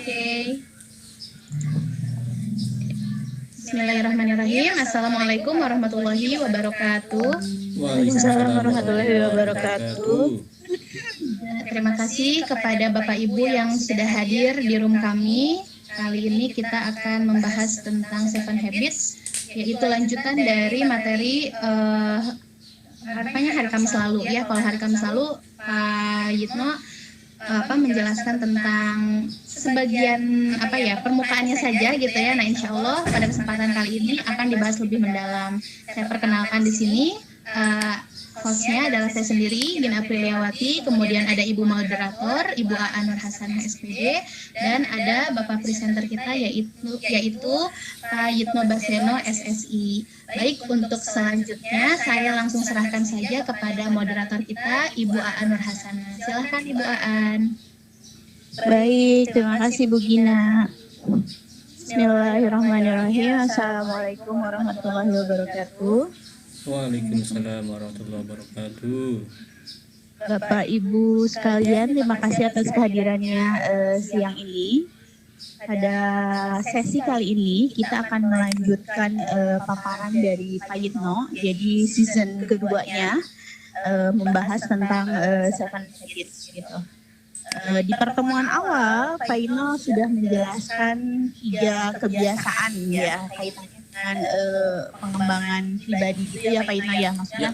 Oke. Bismillahirrahmanirrahim. Assalamualaikum warahmatullahi wabarakatuh. Waalaikumsalam warahmatullahi wabarakatuh. Terima kasih kepada Bapak Ibu yang sudah hadir di room kami. Kali ini kita akan membahas tentang Seven Habits, yaitu lanjutan dari materi hari Kamis lalu ya. Kalau hari Kamis lalu Pak Yitno menjelaskan tentang sebagian permukaannya saja gitu ya. Nah, insya Allah pada kesempatan kali ini akan dibahas lebih mendalam. Saya perkenalkan di sini hostnya adalah saya sendiri, Gina Apriliawati, kemudian ada Ibu Moderator, Ibu Aa Nur Hasan HSPD, dan ada Bapak presenter kita yaitu Pak Yitno Baseno SSI. Baik, untuk selanjutnya saya langsung serahkan saja kepada moderator kita, Ibu Aa Nur Hasan. Silahkan Ibu Aan. Baik, terima kasih Bu Gina. Bismillahirrahmanirrahim. Assalamualaikum warahmatullahi wabarakatuh. Waalaikumsalam warahmatullahi wabarakatuh. Bapak Ibu sekalian, terima kasih atas kehadirannya siang ini. Pada sesi kali ini kita akan melanjutkan paparan dari Pak Yitno. Jadi season keduanya membahas tentang Seven Habits gitu. Di pertemuan awal Pak Yitno sudah menjelaskan 3 kebiasaan ya kaitannya dengan pengembangan pribadi gitu ya Pak Yitno ya, maksudnya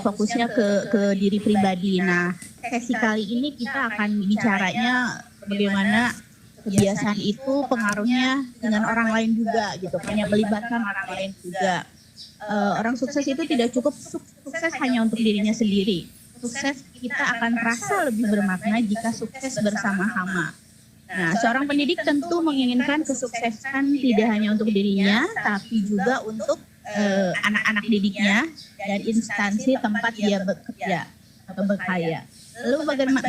fokusnya ke diri pribadi. Nah, sesi kali ini kita akan bicaranya bagaimana kebiasaan itu pengaruhnya dengan orang lain juga gitu, hanya melibatkan orang lain juga. Orang sukses itu tidak cukup sukses hanya untuk dirinya sendiri. Sukses kita akan terasa lebih bermakna jika sukses bersama-sama. Nah, seorang pendidik tentu menginginkan kesuksesan tidak hanya untuk dirinya, tapi juga untuk anak-anak didiknya dan instansi tempat dia bekerja atau berkarya. Lalu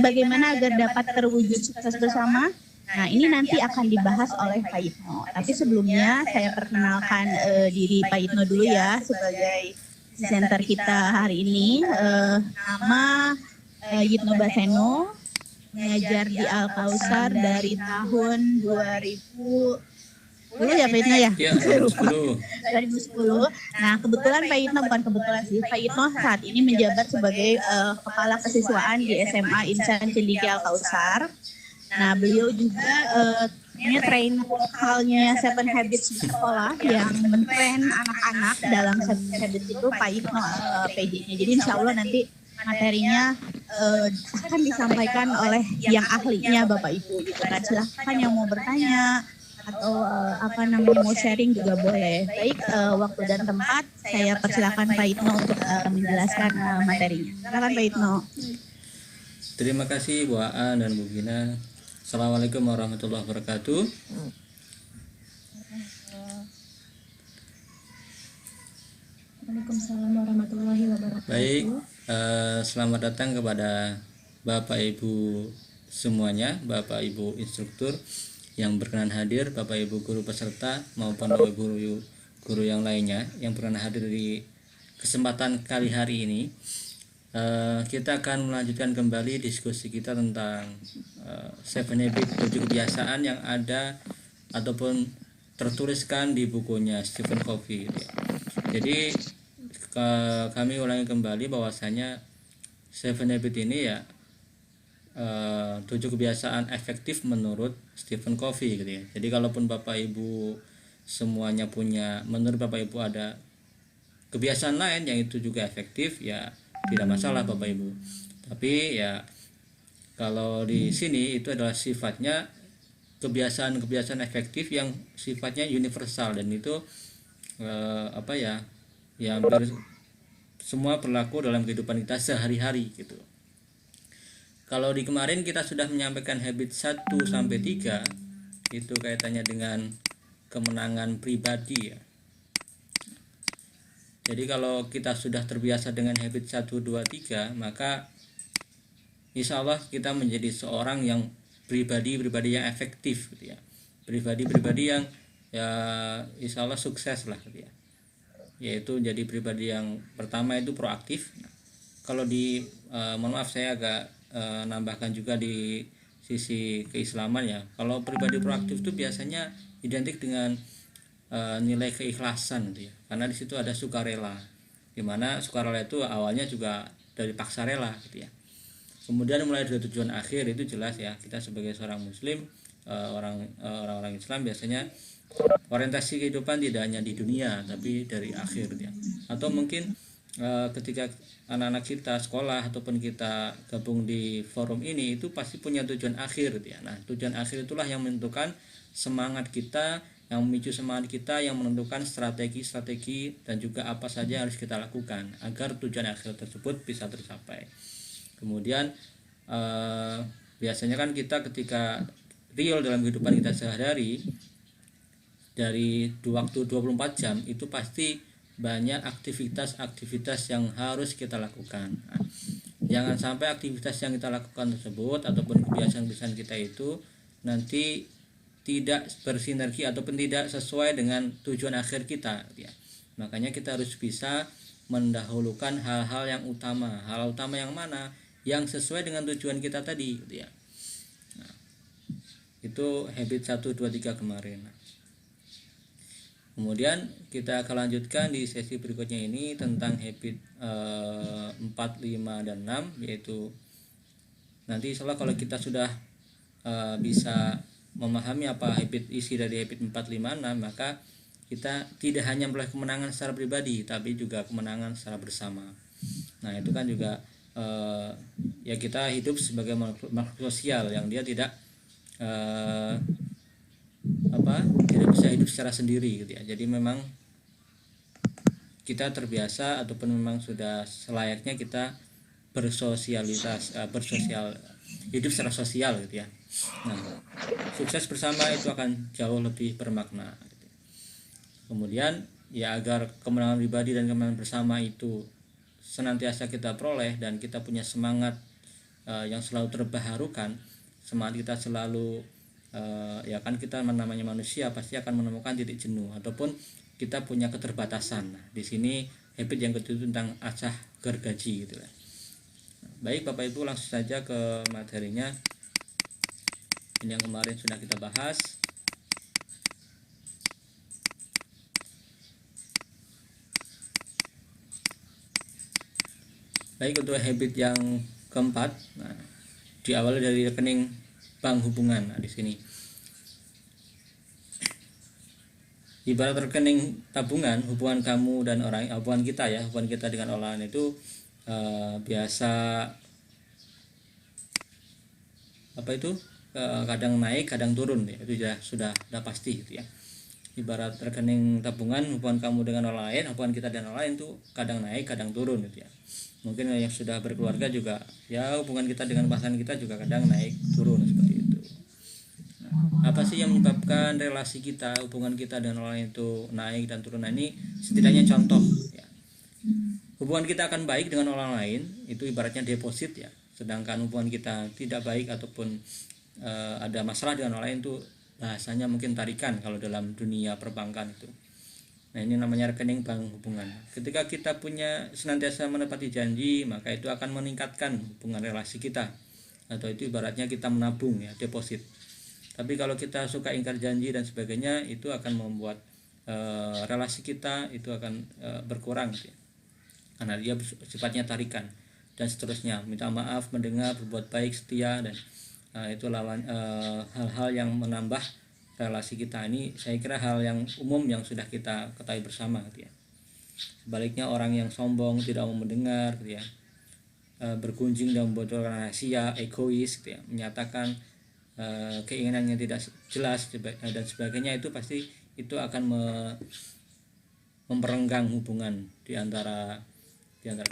bagaimana agar dapat terwujud sukses bersama? Nah, ini nanti akan dibahas oleh Pak Yitno. Tapi sebelumnya saya perkenalkan diri Pak Yitno dulu ya sebagai presenter kita hari ini. Nama Yitno Baseno, mengajar di Al Kausar dari tahun 2010 ya Pak Yitno ya? Iya, 2010. 2010. Nah, kebetulan Pak Yitno, bukan kebetulan sih, Pak Yitno saat ini menjabat sebagai kepala kesiswaan di SMA Insan Cendekia Al Kausar. Nah, beliau juga trainer lokalnya Seven Habits di sekolah yang mentrain anak-anak dalam Seven Habits itu Pak Yitno PJ-nya. Jadi insya Allah nanti materinya akan disampaikan oleh yang ahlinya Bapak Ibu. Gitu kan, silahkan yang mau bertanya atau mau sharing juga boleh. Baik, waktu dan tempat saya persilakan Pak Yitno untuk menjelaskan materinya. Silakan Pak Yitno. Terima kasih Bu Aa dan Bu Gina. Assalamualaikum warahmatullahi wabarakatuh. Waalaikumsalam warahmatullahi wabarakatuh. Baik, selamat datang kepada Bapak Ibu semuanya, Bapak Ibu instruktur yang berkenan hadir, Bapak Ibu guru peserta maupun Bapak guru yang lainnya yang berkenan hadir di kesempatan kali hari ini. Kita akan melanjutkan kembali diskusi kita tentang Seven Habits, 7 kebiasaan yang ada ataupun tertuliskan di bukunya Stephen Covey. Jadi kami ulangi kembali bahwasanya Seven Habits ini ya 7 kebiasaan efektif menurut Stephen Covey gitu ya. Jadi kalaupun Bapak Ibu semuanya menurut Bapak Ibu ada kebiasaan lain yang itu juga efektif, ya tidak masalah Bapak Ibu. Tapi ya kalau di sini itu adalah sifatnya kebiasaan-kebiasaan efektif yang sifatnya universal, dan itu semua berlaku dalam kehidupan kita sehari-hari gitu. Kalau di kemarin kita sudah menyampaikan habit 1 sampai 3, itu kaitannya dengan kemenangan pribadi ya. Jadi kalau kita sudah terbiasa dengan habit 1, 2, 3, maka insya Allah kita menjadi seorang yang pribadi yang efektif gitu ya. Pribadi yang ya insya Allah sukses lah gitu ya. Yaitu jadi pribadi yang pertama itu proaktif. Kalau mohon maaf saya agak nambahkan juga di sisi keislaman ya. Kalau pribadi proaktif itu biasanya identik dengan nilai keikhlasan gitu ya. Karena di situ ada sukarela. Dimana sukarela itu awalnya juga dari paksa rela gitu ya. Kemudian mulai dari tujuan akhir itu jelas ya, kita sebagai seorang muslim, orang-orang Islam biasanya orientasi kehidupan tidak hanya di dunia tapi dari akhir ya. Atau mungkin ketika anak-anak kita sekolah ataupun kita gabung di forum ini itu pasti punya tujuan akhir gitu ya. Nah, tujuan akhir itulah yang menentukan semangat kita, yang memicu semangat kita, yang menentukan strategi-strategi dan juga apa saja yang harus kita lakukan agar tujuan akhir tersebut bisa tercapai. Kemudian biasanya kan kita ketika real dalam kehidupan kita sehari-hari, dari waktu 24 jam itu pasti banyak aktivitas-aktivitas yang harus kita lakukan. Nah, jangan sampai aktivitas yang kita lakukan tersebut ataupun kebiasaan-kebiasaan kita itu nanti tidak bersinergi ataupun tidak sesuai dengan tujuan akhir kita ya. Makanya kita harus bisa mendahulukan hal-hal yang utama. Hal utama yang mana? Yang sesuai dengan tujuan kita tadi gitu ya. Nah, itu habit 1, 2, 3 kemarin. Kemudian kita akan lanjutkan di sesi berikutnya ini tentang habit 4, 5, dan 6, yaitu nanti insya Allah kalau kita sudah bisa memahami apa isi dari habit 4, 5, 6, maka kita tidak hanya meraih kemenangan secara pribadi tapi juga kemenangan secara bersama. Nah, itu kan juga ya kita hidup sebagai makhluk sosial yang dia tidak tidak bisa hidup secara sendiri gitu ya. Jadi memang kita terbiasa ataupun memang sudah selayaknya kita hidup secara sosial gitu ya. Nah, sukses bersama itu akan jauh lebih bermakna gitu. Kemudian ya agar kemenangan pribadi dan kemenangan bersama itu senantiasa kita peroleh dan kita punya semangat yang selalu terbaharukan, semangat kita selalu ya kan kita namanya manusia pasti akan menemukan titik jenuh ataupun kita punya keterbatasan. Nah, di sini habit yang kedua tentang asah gergaji gitu ya. Baik Bapak Ibu, langsung saja ke materinya. Ini yang kemarin sudah kita bahas. Baik, untuk habit yang keempat, nah, diawali dari rekening bank hubungan. Nah, di sini ibarat rekening tabungan, hubungan kamu dan hubungan kita dengan orang lain itu biasa kadang naik kadang turun ya. Itu sudah pasti gitu ya. Ibarat rekening tabungan, hubungan kamu dengan orang lain, hubungan kita dengan orang lain itu kadang naik kadang turun gitu ya. Mungkin yang sudah berkeluarga juga ya, hubungan kita dengan pasangan kita juga kadang naik turun seperti itu. Nah, apa sih yang menyebabkan relasi kita, hubungan kita dengan orang lain itu naik dan turun? Nah, ini setidaknya contoh ya. Hubungan kita akan baik dengan orang lain itu ibaratnya deposit ya. Sedangkan hubungan kita tidak baik ataupun ada masalah dengan orang lain itu bahasanya mungkin tarikan kalau dalam dunia perbankan itu. Nah, ini namanya rekening bank hubungan. Ketika kita senantiasa menepati janji, maka itu akan meningkatkan hubungan relasi kita. Atau itu ibaratnya kita menabung ya, deposit. Tapi kalau kita suka ingkar janji dan sebagainya, itu akan membuat relasi kita itu akan berkurang ya. Karena dia sifatnya tarikan dan seterusnya. Minta maaf, mendengar, berbuat baik, setia, dan itu lawan hal-hal yang menambah relasi kita. Ini saya kira hal yang umum yang sudah kita ketahui bersama gitu ya. Sebaliknya orang yang sombong, tidak mau mendengar gitu ya, bergunjing dan membocorkan rahasia, egois gitu ya, menyatakan keinginannya tidak jelas dan sebagainya, itu pasti itu akan memperenggang hubungan di antara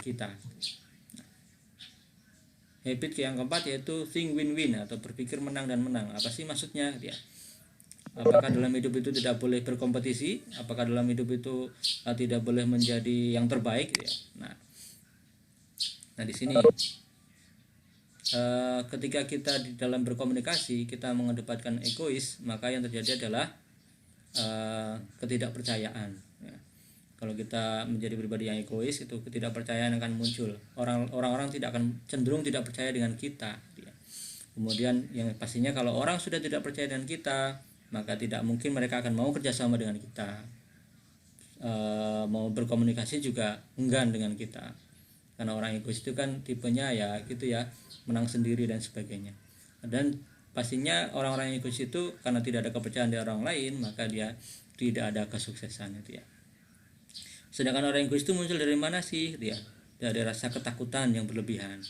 kita. Habit yang keempat yaitu think win-win atau berpikir menang dan menang. Apa sih maksudnya ya? Apakah dalam hidup itu tidak boleh berkompetisi? Apakah dalam hidup itu tidak boleh menjadi yang terbaik ya? Nah di sini ketika kita di dalam berkomunikasi kita mengedepankan egois, maka yang terjadi adalah ketidakpercayaan ya. Kalau kita menjadi pribadi yang egois, itu ketidakpercayaan akan muncul. Orang-orang cenderung tidak percaya dengan kita ya. Kemudian yang pastinya kalau orang sudah tidak percaya dengan kita, maka tidak mungkin mereka akan mau kerjasama dengan kita, mau berkomunikasi juga enggan dengan kita. Karena orang egois itu kan tipenya ya gitu ya, menang sendiri dan sebagainya. Dan pastinya orang-orang yang egois itu karena tidak ada kepercayaan dari orang lain, maka dia tidak ada kesuksesan itu ya. Sedangkan orang egois itu muncul dari mana sih? Dia dari rasa ketakutan yang berlebihan,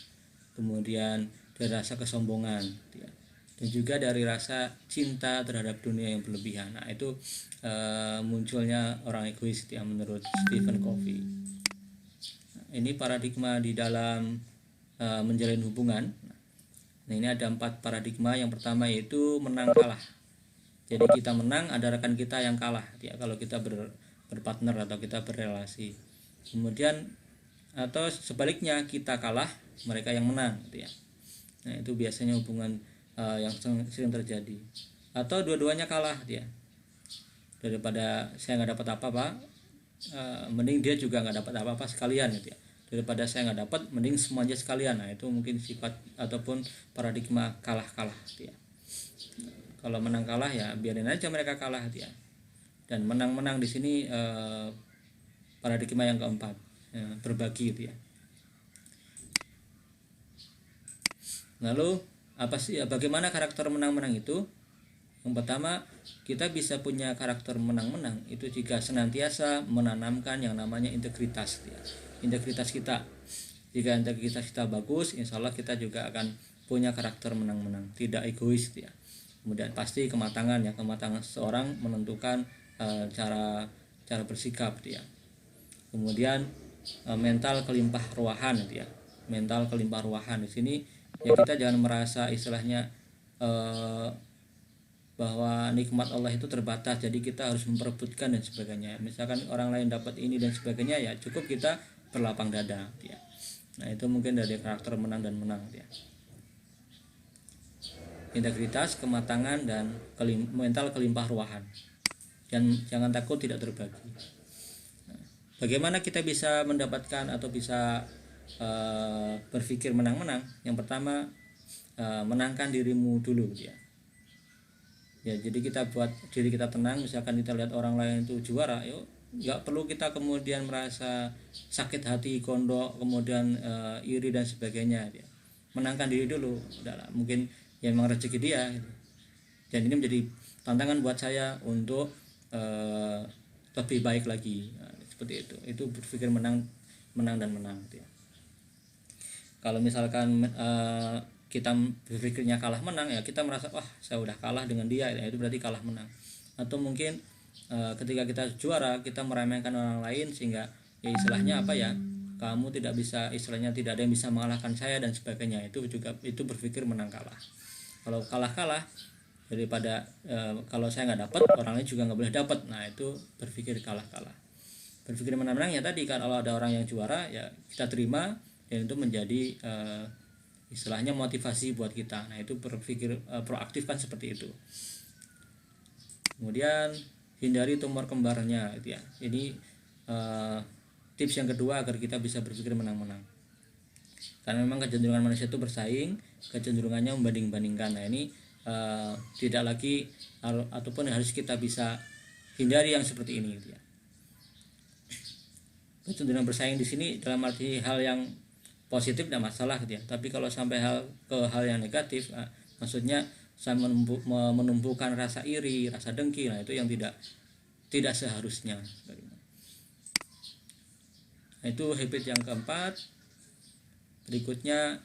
kemudian dari rasa kesombongan, ya. Dan juga dari rasa cinta terhadap dunia yang berlebihan. Nah itu munculnya orang egois ya menurut Stephen Covey. Nah, ini paradigma di dalam menjalin hubungan. Nah ini ada 4 paradigma. Yang pertama yaitu menang kalah. Jadi kita menang, ada rekan kita yang kalah ya kalau kita berpartner atau kita berrelasi. Kemudian atau sebaliknya kita kalah, mereka yang menang gitu ya. Nah itu biasanya hubungan yang sering terjadi. Atau dua-duanya kalah dia. Daripada saya nggak dapat apa-apa, mending dia juga nggak dapat apa-apa sekalian gitu ya. Daripada saya nggak dapat, mending semuanya sekalian. Nah itu mungkin sifat ataupun paradigma kalah-kalah gitu ya. Kalau menang kalah ya biarin aja mereka kalah gitu ya. Dan menang-menang di sini paradigma yang keempat, berbagi gitu ya. Lalu apa sih bagaimana karakter menang-menang itu? Yang pertama, kita bisa punya karakter menang-menang itu jika senantiasa menanamkan yang namanya integritas ya. Integritas kita. Jika integritas kita bagus, insya Allah kita juga akan punya karakter menang-menang, tidak egois ya. Kemudian pasti kematangan ya, kematangan seorang menentukan cara bersikap ya. Kemudian mental kelimpah ruahan ya. Mental kelimpah ruahan di sini ya kita jangan merasa istilahnya bahwa nikmat Allah itu terbatas, jadi kita harus memperebutkan dan sebagainya. Misalkan orang lain dapat ini dan sebagainya, ya cukup kita berlapang dada ya. Nah itu mungkin dari karakter menang dan menang ya. Integritas, kematangan, dan mental kelimpah ruahan. Dan jangan takut tidak terbagi. Nah, bagaimana kita bisa mendapatkan atau bisa berpikir menang-menang? Yang pertama, menangkan dirimu dulu ya. Ya jadi kita buat diri kita tenang. Misalkan kita lihat orang lain itu juara, yuk nggak perlu kita kemudian merasa sakit hati, gondok, kemudian iri dan sebagainya ya. Menangkan diri dulu, udahlah, mungkin ya memang rezeki dia gitu. Dan ini menjadi tantangan buat saya untuk lebih baik lagi. Nah, seperti itu berpikir menang dan menang gitu ya. Kalau misalkan kita berpikirnya kalah menang, ya kita merasa wah saya udah kalah dengan dia, ya itu berarti kalah menang. Atau mungkin ketika kita juara kita meremehkan orang lain sehingga ya istilahnya apa ya, kamu tidak bisa, istilahnya tidak ada yang bisa mengalahkan saya dan sebagainya. Itu berpikir menang kalah. Kalau kalah daripada kalau saya nggak dapat, orang lain juga nggak boleh dapat. Nah itu berpikir kalah. Berpikir menang ya tadi, kalau ada orang yang juara ya kita terima, dan itu menjadi istilahnya motivasi buat kita. Nah itu berpikir proaktif kan seperti itu. Kemudian hindari tumor kembarnya gitu ya. Jadi tips yang kedua agar kita bisa berpikir menang-menang. Karena memang kecenderungan manusia itu bersaing, kecenderungannya membanding-bandingkan. Nah ini tidak lagi ataupun harus kita bisa hindari yang seperti ini gitu ya. Kecenderungan bersaing di sini dalam arti hal yang positif tidak masalah gitu ya. Tapi kalau sampai ke hal yang negatif, maksudnya saya menumbuhkan rasa iri, rasa dengki, nah itu yang tidak seharusnya. Nah, itu habit yang keempat. Berikutnya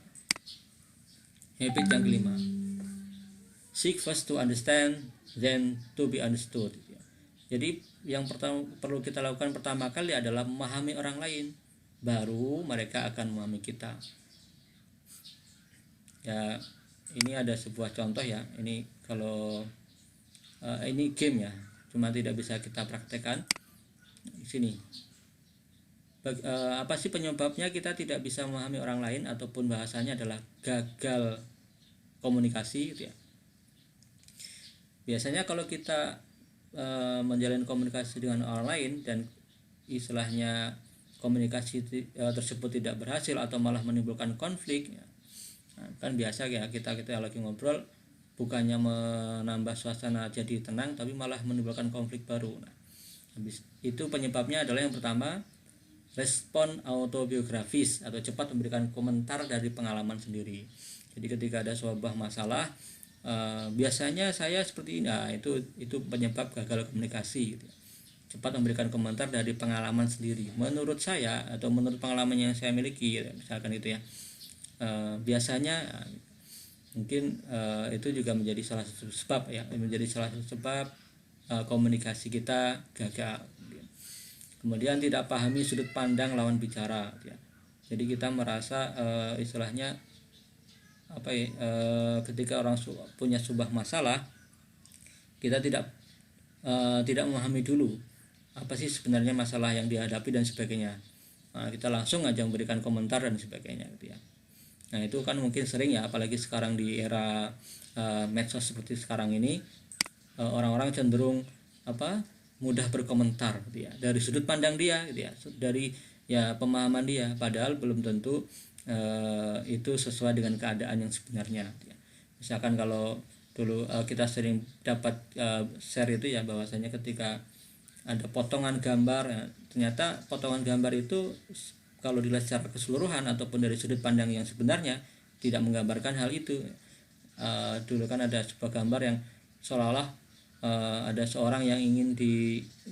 habit yang kelima. Seek first to understand, then to be understood. Jadi yang pertama perlu kita lakukan pertama kali adalah memahami orang lain, baru mereka akan memahami kita. Ya ini ada sebuah contoh ya. Ini kalau ini game ya, cuma tidak bisa kita praktekkan di sini. Apa sih penyebabnya kita tidak bisa memahami orang lain ataupun bahasanya adalah gagal komunikasi gitu ya. Biasanya kalau kita menjalin komunikasi dengan orang lain dan istilahnya komunikasi tersebut tidak berhasil atau malah menimbulkan konflik ya, Nah, kan biasa ya kita lagi ngobrol bukannya menambah suasana jadi tenang tapi malah menimbulkan konflik baru. Nah, habis itu penyebabnya adalah yang pertama, respon autobiografis atau cepat memberikan komentar dari pengalaman sendiri. Jadi ketika ada sebuah masalah, biasanya saya seperti ini, nah, itu penyebab gagal komunikasi gitu. Cepat memberikan komentar dari pengalaman sendiri. Menurut saya atau menurut pengalaman yang saya miliki, misalkan itu ya, biasanya mungkin itu juga menjadi salah satu sebab ya, menjadi salah satu sebab komunikasi kita gagal. Kemudian tidak pahami sudut pandang lawan bicara ya. Jadi kita merasa istilahnya apa ya, ketika orang punya sebuah masalah, kita tidak memahami dulu apa sih sebenarnya masalah yang dihadapi dan sebagainya. Nah, kita langsung aja memberikan komentar dan sebagainya gitu ya. Nah, itu kan mungkin sering ya, apalagi sekarang di era medsos seperti sekarang ini, orang-orang cenderung mudah berkomentar gitu ya, dari sudut pandang dia gitu ya, dari ya pemahaman dia, padahal belum tentu itu sesuai dengan keadaan yang sebenarnya gitu ya. Misalkan kalau dulu kita sering dapat share itu ya, bahwasanya ketika ada potongan gambar ya, ternyata potongan gambar itu kalau dilihat secara keseluruhan ataupun dari sudut pandang yang sebenarnya tidak menggambarkan hal itu. Dulu kan ada sebuah gambar yang seolah-olah ada seorang yang ingin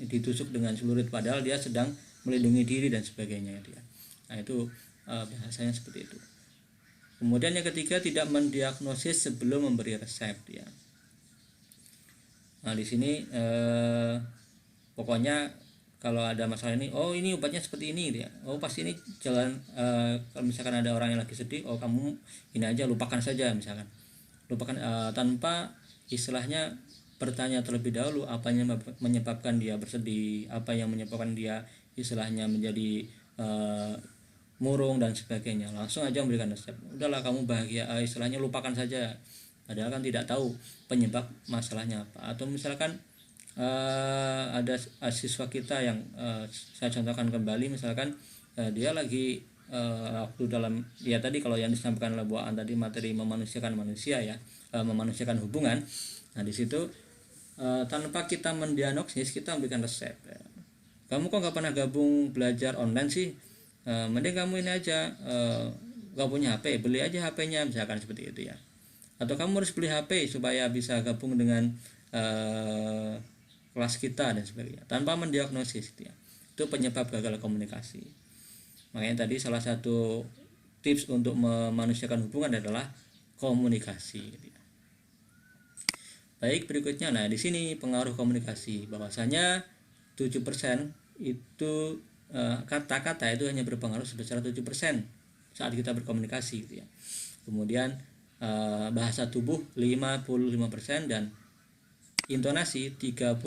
ditusuk dengan celurit padahal dia sedang melindungi diri dan sebagainya gitu ya. Nah, itu bahasanya seperti itu. Kemudian yang ketiga, tidak mendiagnosis sebelum memberi resep ya. Nah, di sini pokoknya kalau ada masalah ini, oh ini obatnya seperti ini gitu ya. Oh pasti ini jalan, kalau misalkan ada orang yang lagi sedih, oh kamu ini aja, lupakan saja misalkan. Lupakan tanpa istilahnya bertanya terlebih dahulu apa yang menyebabkan dia bersedih, apa yang menyebabkan dia istilahnya menjadi murung dan sebagainya. Langsung aja memberikan resep. Udahlah kamu bahagia, istilahnya lupakan saja. Padahal kan tidak tahu penyebab masalahnya apa. Atau misalkan ada siswa kita yang saya contohkan kembali, misalkan dia lagi waktu dalam ya tadi kalau yang disampaikan oleh Bu Aan tadi, materi memanusiakan manusia ya, memanusiakan hubungan. Nah di situ tanpa kita mendiagnosis kita memberikan resep ya. Kamu kok nggak pernah gabung belajar online sih, mending kamu ini aja, gak punya HP, beli aja HP-nya misalkan seperti itu ya. Atau kamu harus beli HP supaya bisa gabung dengan kelas kita dan sebagainya, tanpa mendiagnosis gitu ya. Itu penyebab gagal komunikasi. Makanya tadi salah satu tips untuk memanusiakan hubungan adalah komunikasi gitu ya. Baik, berikutnya, nah di sini pengaruh komunikasi, bahwasanya 7% itu kata-kata itu hanya berpengaruh sebesar 7% saat kita berkomunikasi gitu ya. Kemudian bahasa tubuh 55% dan intonasi 38%.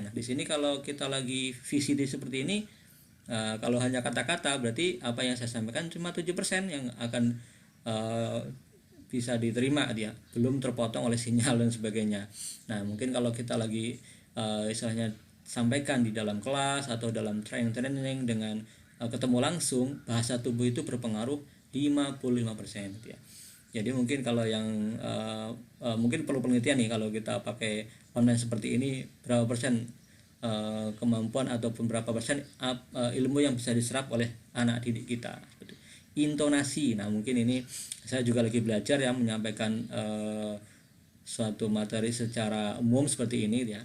Nah, di sini kalau kita lagi VCD seperti ini, kalau hanya kata-kata berarti apa yang saya sampaikan cuma 7% yang akan bisa diterima dia, belum terpotong oleh sinyal dan sebagainya. Nah, mungkin kalau kita lagi istilahnya sampaikan di dalam kelas atau dalam training dengan ketemu langsung, bahasa tubuh itu berpengaruh 55% gitu ya. Jadi mungkin kalau yang mungkin perlu penelitian nih, kalau kita pakai online seperti ini berapa persen kemampuan ataupun berapa persen ilmu yang bisa diserap oleh anak didik kita. Intonasi, nah mungkin ini saya juga lagi belajar ya menyampaikan suatu materi secara umum seperti ini ya.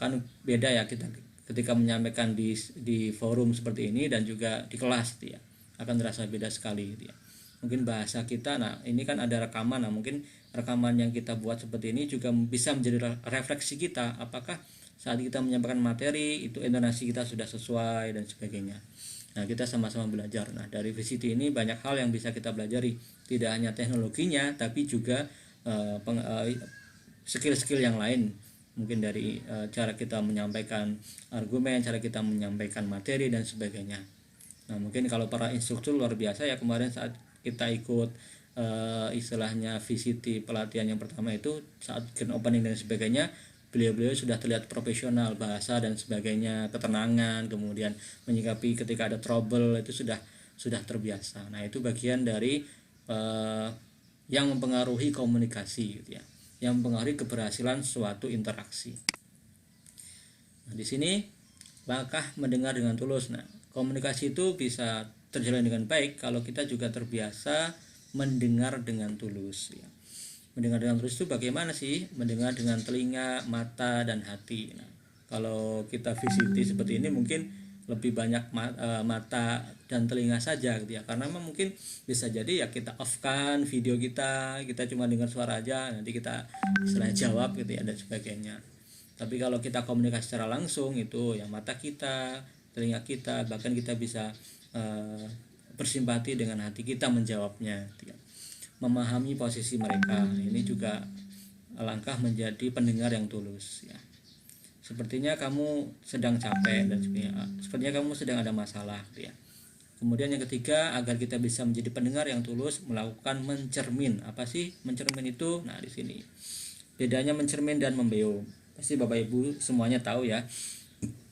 Kan beda ya kita ketika menyampaikan di forum seperti ini dan juga di kelas gitu ya, akan terasa beda sekali gitu ya. Mungkin bahasa kita, nah ini kan ada rekaman, nah mungkin rekaman yang kita buat seperti ini juga bisa menjadi refleksi kita, apakah saat kita menyampaikan materi itu intonasi kita sudah sesuai dan sebagainya. Nah kita sama-sama belajar. Nah dari VCT ini banyak hal yang bisa kita pelajari, tidak hanya teknologinya tapi juga skill-skill yang lain, mungkin dari cara kita menyampaikan argumen, cara kita menyampaikan materi dan sebagainya. Nah mungkin kalau para instruktur luar biasa ya, kemarin saat kita ikut istilahnya VCT pelatihan yang pertama itu, saat grand opening dan sebagainya, beliau-beliau sudah terlihat profesional, bahasa dan sebagainya, ketenangan, kemudian menyikapi ketika ada trouble itu sudah terbiasa. Nah itu bagian dari yang mempengaruhi komunikasi gitu ya, yang mempengaruhi keberhasilan suatu interaksi. Nah, di sini langkah mendengar dengan tulus. Nah, komunikasi itu bisa terjalin dengan baik kalau kita juga terbiasa mendengar dengan tulus ya. Mendengar dengan tulus itu bagaimana sih? Mendengar dengan telinga, mata, dan hati. Nah, kalau kita VCT seperti ini mungkin lebih banyak mata dan telinga saja gitu ya, karena mungkin bisa jadi ya kita off kan video kita cuma dengar suara aja, nanti kita setelah jawab gitu ya dan sebagainya. Tapi kalau kita komunikasi secara langsung itu ya mata kita, telinga kita, bahkan kita bisa bersimpati dengan hati kita menjawabnya gitu ya. Memahami posisi mereka, ini juga langkah menjadi pendengar yang tulus ya. Sepertinya kamu sedang capek dan sebagainya. Sepertinya kamu sedang ada masalah gitu ya. Kemudian yang ketiga, agar kita bisa menjadi pendengar yang tulus, melakukan mencermin. Apa sih mencermin itu? Nah, di sini bedanya mencermin dan membeo. Pasti Bapak Ibu semuanya tahu ya.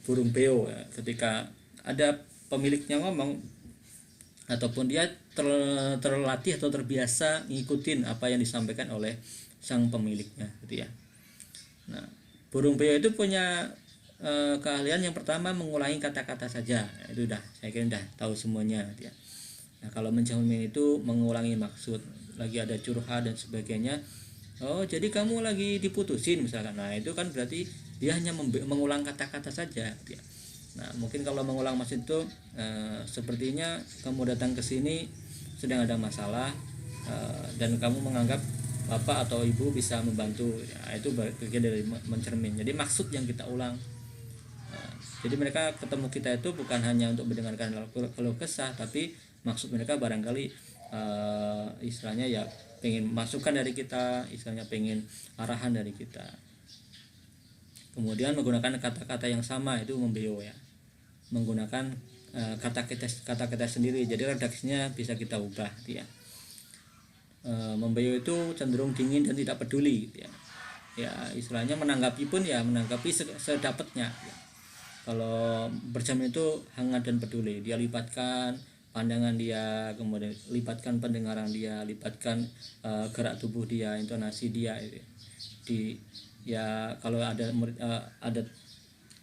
Burung beo ya. Ketika ada pemiliknya ngomong ataupun dia terlatih atau terbiasa ngikutin apa yang disampaikan oleh sang pemiliknya gitu ya. Nah, burung beo itu punya keahlian yang pertama mengulangi kata-kata saja. Nah, itu saya kira udah tahu semuanya gitu ya. Nah, kalau mencermin itu mengulangi maksud, lagi ada curhat dan sebagainya. Oh, jadi kamu lagi diputusin misalkan. Nah, itu kan berarti dia hanya mengulang kata-kata saja gitu ya. Nah, mungkin kalau mengulang maksud itu sepertinya kamu datang ke sini sedang ada masalah dan kamu menganggap bapak atau ibu bisa membantu ya, itu bagian dari mencermin. Jadi maksud yang kita ulang. Jadi mereka ketemu kita itu bukan hanya untuk mendengarkan keluh kesah, tapi maksud mereka barangkali istilahnya ya pengen masukan dari kita, istilahnya pengen arahan dari kita. Kemudian menggunakan kata-kata yang sama itu membeo ya, menggunakan kata-kata sendiri. Jadi redaksinya bisa kita ubah gitu ya. Membeo itu cenderung dingin dan tidak peduli gitu ya. Ya istilahnya menanggapi pun ya menanggapi sedapatnya ya. Kalau bercermin itu hangat dan peduli, dia libatkan pandangan dia, kemudian libatkan pendengaran dia, libatkan gerak tubuh dia, intonasi dia itu. Ya kalau ada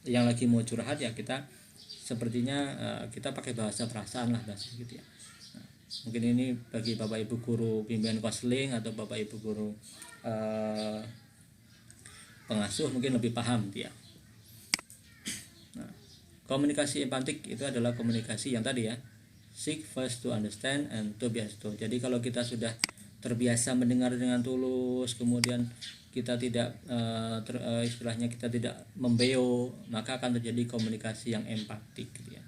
yang lagi mau curhat ya kita sepertinya kita pakai bahasa perasaan lah bahasa gitu ya. Nah, mungkin ini bagi Bapak Ibu guru bimbingan konseling atau Bapak Ibu guru pengasuh mungkin lebih paham dia. Nah, komunikasi empatik itu adalah komunikasi yang tadi ya, seek first to understand and to be understood. Jadi kalau kita sudah terbiasa mendengar dengan tulus, kemudian kita tidak istilahnya kita tidak membeo, maka akan terjadi komunikasi yang empatik gitu ya.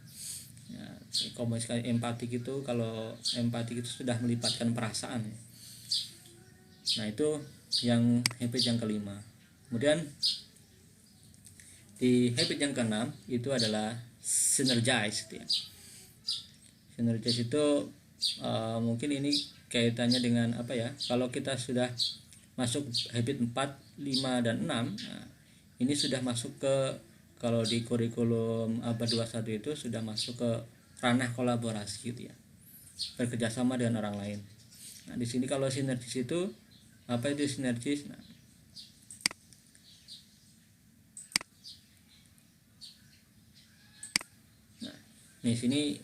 Ya, komunikasi empatik itu kalau empatik itu sudah melibatkan perasaan ya. Nah itu yang habit yang kelima. Kemudian di habit yang keenam itu adalah synergize gitu ya. Synergize itu mungkin ini kaitannya dengan apa ya, kalau kita sudah masuk habit 4, 5, dan 6 nah, ini sudah masuk ke, kalau di kurikulum abad 21 itu sudah masuk ke ranah kolaborasi gitu ya, bekerjasama dengan orang lain. Nah di sini kalau sinergis itu apa itu sinergis? Nah, di sini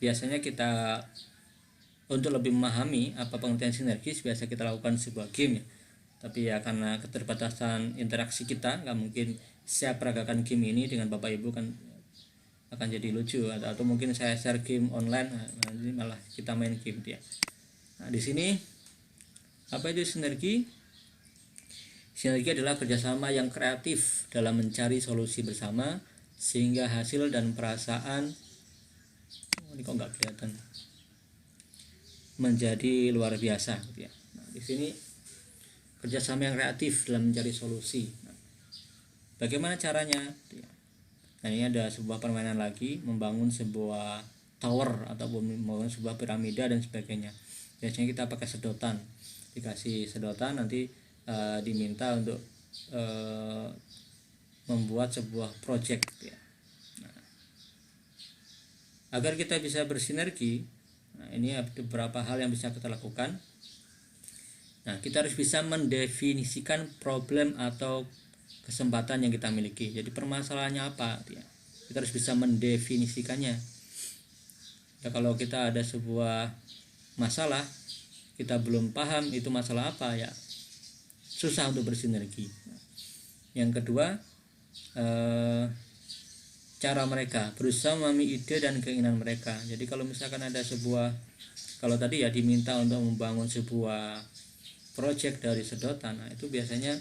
biasanya kita untuk lebih memahami apa pengertian sinergis biasa kita lakukan sebuah game ya. Tapi ya karena keterbatasan interaksi kita nggak mungkin saya peragakan game ini dengan Bapak Ibu kan akan jadi lucu, atau mungkin saya share game online nanti malah kita main game ya. Nah di sini apa itu sinergi? Sinergi adalah kerjasama yang kreatif dalam mencari solusi bersama sehingga hasil dan perasaan ini kok nggak kelihatan menjadi luar biasa gitu ya. Nah di sini kerjasama yang kreatif dalam mencari solusi. Nah, bagaimana caranya? Nah ini ada sebuah permainan lagi, membangun sebuah tower ataupun membangun sebuah piramida dan sebagainya. Biasanya kita pakai sedotan, dikasih sedotan nanti diminta untuk membuat sebuah project ya. Nah, agar kita bisa bersinergi, Nah, ini beberapa hal yang bisa kita lakukan. Nah, kita harus bisa mendefinisikan problem atau kesempatan yang kita miliki. Jadi permasalahannya apa? Ya. Kita harus bisa mendefinisikannya. Ya, kalau kita ada sebuah masalah, kita belum paham itu masalah apa, ya susah untuk bersinergi. Yang kedua, cara mereka berusaha memahami ide dan keinginan mereka. Jadi kalau misalkan ada sebuah, kalau tadi ya diminta untuk membangun sebuah proyek dari sedotan, nah itu biasanya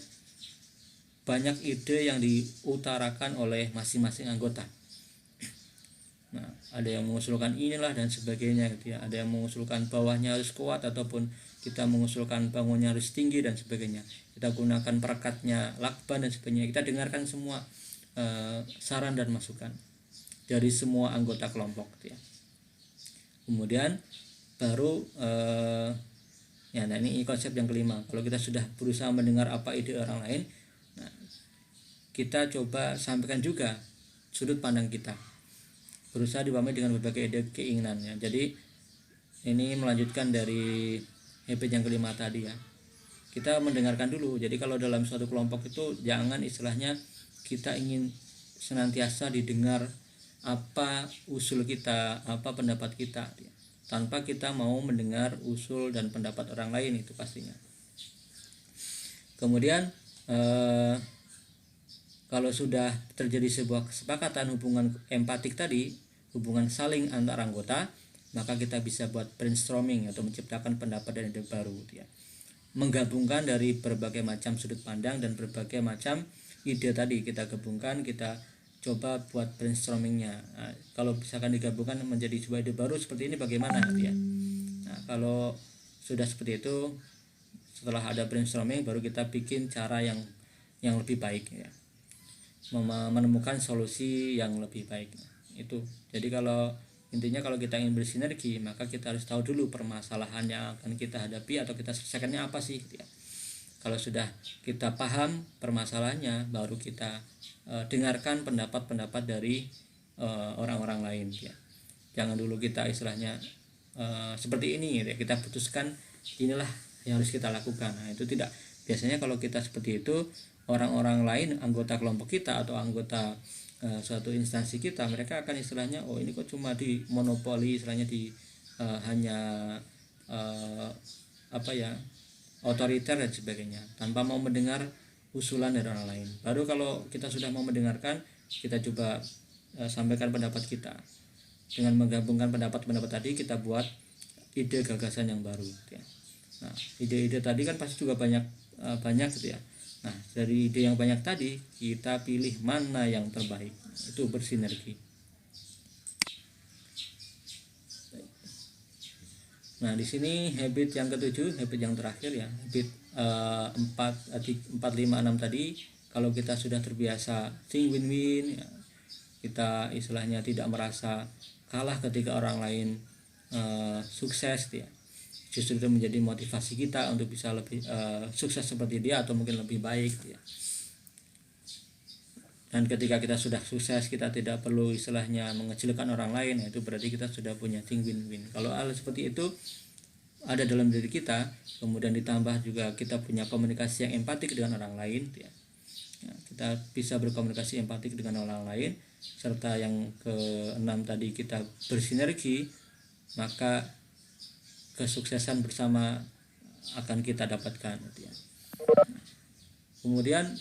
banyak ide yang diutarakan oleh masing-masing anggota. Nah, ada yang mengusulkan inilah dan sebagainya gitu ya. Ada yang mengusulkan bawahnya harus kuat, ataupun kita mengusulkan bangunnya harus tinggi dan sebagainya. Kita gunakan perekatnya lakban dan sebagainya. Kita dengarkan semua saran dan masukan dari semua anggota kelompok gitu ya. Kemudian baru ya, nah ini konsep yang kelima. Kalau kita sudah berusaha mendengar apa ide orang lain, nah, kita coba sampaikan juga sudut pandang kita, berusaha dipahami dengan berbagai ide keinginannya. Jadi ini melanjutkan dari habit yang kelima tadi ya. Kita mendengarkan dulu. Jadi kalau dalam suatu kelompok itu jangan istilahnya kita ingin senantiasa didengar apa usul kita, apa pendapat kita ya, tanpa kita mau mendengar usul dan pendapat orang lain, itu pastinya. Kemudian kalau sudah terjadi sebuah kesepakatan, hubungan empatik tadi, hubungan saling antar anggota, maka kita bisa buat brainstorming atau menciptakan pendapat dan ide baru ya. Menggabungkan dari berbagai macam sudut pandang dan berbagai macam ide tadi kita gabungkan, kita coba buat brainstormingnya. Nah, kalau misalkan digabungkan menjadi sebuah ide baru seperti ini bagaimana ya. Nah, kalau sudah seperti itu, setelah ada brainstorming baru kita bikin cara yang lebih baik ya, menemukan solusi yang lebih baik itu. Jadi kalau intinya kalau kita ingin bersinergi, maka kita harus tahu dulu permasalahan yang akan kita hadapi atau kita selesaikannya apa sih ya. Kalau sudah kita paham permasalahannya, baru kita dengarkan pendapat-pendapat dari orang-orang lain ya. Jangan dulu kita istilahnya seperti ini ya, kita putuskan inilah yang harus kita lakukan. Nah, itu tidak. Biasanya kalau kita seperti itu, orang-orang lain, anggota kelompok kita atau anggota suatu instansi kita, mereka akan istilahnya, oh ini kok cuma di monopoli, istilahnya di hanya apa ya, otoriter dan sebagainya, tanpa mau mendengar usulan dari orang lain. Baru kalau kita sudah mau mendengarkan, kita coba sampaikan pendapat kita. Dengan menggabungkan pendapat-pendapat tadi, kita buat ide gagasan yang baru ya. Nah, ide-ide tadi kan pasti juga banyak gitu ya. Nah, dari ide yang banyak tadi, kita pilih mana yang terbaik. Itu bersinergi. Nah, di sini habit yang ketujuh, habit yang terakhir ya, habit 4, 5, 6 tadi. Kalau kita sudah terbiasa think win-win ya, kita istilahnya tidak merasa kalah ketika orang lain sukses ya. Justru itu menjadi motivasi kita untuk bisa lebih sukses seperti dia atau mungkin lebih baik ya. Dan ketika kita sudah sukses, kita tidak perlu istilahnya mengecilkan orang lain, itu berarti kita sudah punya think win-win. Kalau hal seperti itu ada dalam diri kita, kemudian ditambah juga kita punya komunikasi yang empatik dengan orang lain ya. Ya, kita bisa berkomunikasi empatik dengan orang lain, serta yang keenam tadi kita bersinergi, maka kesuksesan bersama akan kita dapatkan ya. Kemudian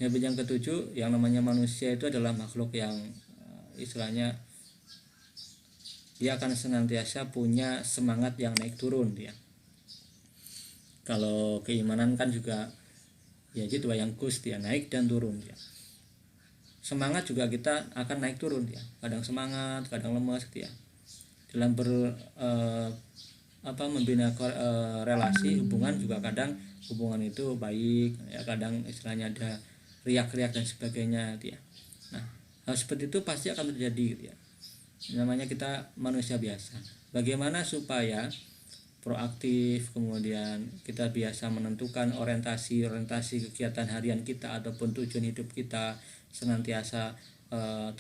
habit yang ketujuh, yang namanya manusia itu adalah makhluk yang istilahnya dia akan senantiasa punya semangat yang naik turun ya. Kalau keimanan kan juga ya gitu yang kus dia naik dan turun ya. Semangat juga kita akan naik turun ya. Kadang semangat, kadang lemas gitu ya. Dalam membina relasi hubungan juga kadang hubungan itu baik ya, kadang istilahnya ada riak-riak dan sebagainya gitu ya. Nah, hal seperti itu pasti akan terjadi gitu ya. Namanya kita manusia biasa. Bagaimana supaya proaktif, kemudian kita biasa menentukan orientasi kegiatan harian kita ataupun tujuan hidup kita senantiasa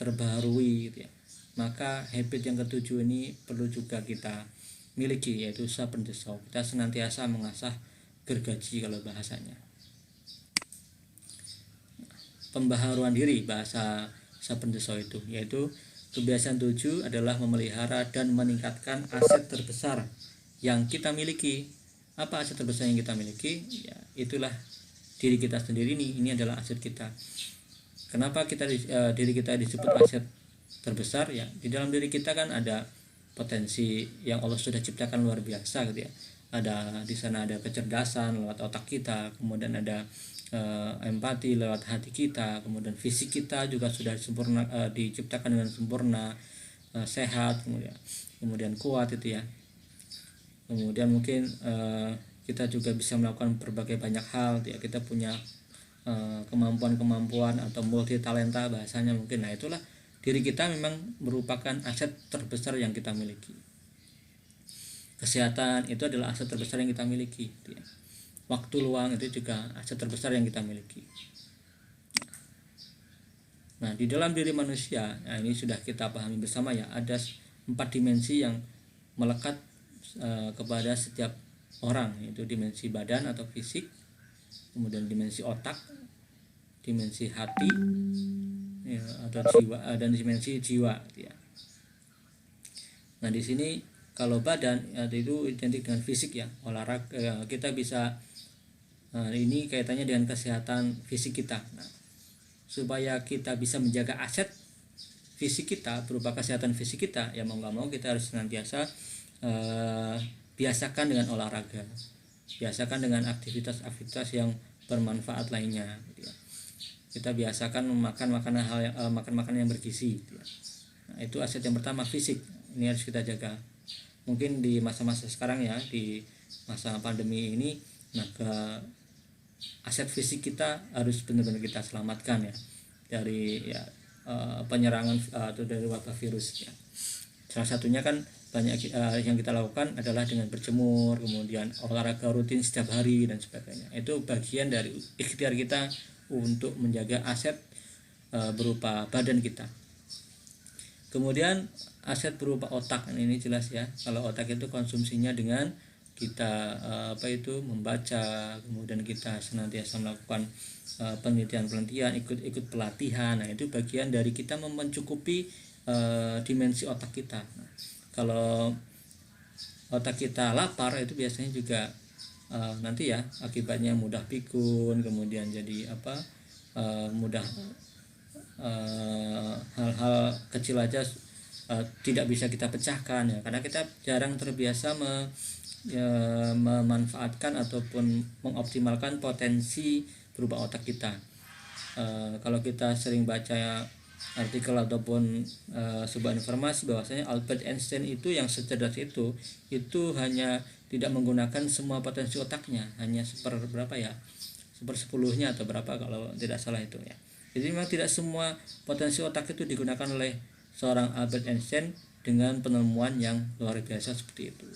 terbaharui gitu ya. Maka habit yang ketujuh ini perlu juga kita miliki, yaitu sapendesau. Kita senantiasa mengasah gergaji kalau bahasanya. Pembaharuan diri bahasa sapendesau itu, yaitu kebiasaan 7 adalah memelihara dan meningkatkan aset terbesar yang kita miliki. Apa aset terbesar yang kita miliki? Ya, itulah diri kita sendiri ini adalah aset kita. Kenapa diri kita disebut aset terbesar? Ya, di dalam diri kita kan ada potensi yang Allah sudah ciptakan luar biasa gitu ya. Di sana ada kecerdasan lewat otak kita, kemudian ada empati lewat hati kita, kemudian fisik kita juga sudah sempurna, diciptakan dengan sempurna, sehat, kemudian kuat itu ya. Kemudian mungkin kita juga bisa melakukan berbagai banyak hal ya. Kita punya kemampuan atau multi talenta bahasanya mungkin. Nah, itulah diri kita memang merupakan aset terbesar yang kita miliki. Kesehatan itu adalah aset terbesar yang kita miliki ya. Waktu luang itu juga aset terbesar yang kita miliki. Nah, di dalam diri manusia, nah ini sudah kita pahami bersama ya, ada 4 dimensi yang melekat kepada setiap orang, yaitu dimensi badan atau fisik, kemudian dimensi otak, dimensi hati ya, atau jiwa, dan dimensi jiwa ya. Nah, di sini kalau badan itu identik dengan fisik ya, olahraga kita bisa. Nah, ini kaitannya dengan kesehatan fisik kita. Nah, supaya kita bisa menjaga aset fisik kita berupa kesehatan fisik kita, ya mau nggak mau kita harus senantiasa biasakan dengan olahraga, biasakan dengan aktivitas-aktivitas yang bermanfaat lainnya. Gitu ya. Kita biasakan makan makanan yang bergizi. Gitu ya. Nah, itu aset yang pertama, fisik. Ini harus kita jaga. Mungkin di masa-masa sekarang ya, di masa pandemi ini, aset fisik kita harus benar-benar kita selamatkan ya dari penyerangan atau dari wabah virus ya. Salah satunya kan banyak yang kita lakukan adalah dengan berjemur, kemudian olahraga rutin setiap hari dan sebagainya. Itu bagian dari ikhtiar kita untuk menjaga aset berupa badan kita. Kemudian aset berupa otak, ini jelas ya. Kalau otak itu konsumsinya dengan kita membaca, kemudian kita senantiasa melakukan penelitian, ikut pelatihan. Nah, itu bagian dari kita mencukupi dimensi otak kita. Nah, kalau otak kita lapar, itu biasanya juga nanti ya akibatnya mudah pikun, kemudian jadi mudah hal-hal kecil aja tidak bisa kita pecahkan ya, karena kita jarang terbiasa memanfaatkan ataupun mengoptimalkan potensi berupa otak kita. Kalau kita sering baca artikel ataupun sebuah informasi bahwasanya Albert Einstein itu yang secerdas itu hanya tidak menggunakan semua potensi otaknya, hanya sepersepuluhnya atau berapa kalau tidak salah itu ya. Jadi memang tidak semua potensi otak itu digunakan oleh seorang Albert Einstein dengan penemuan yang luar biasa seperti itu.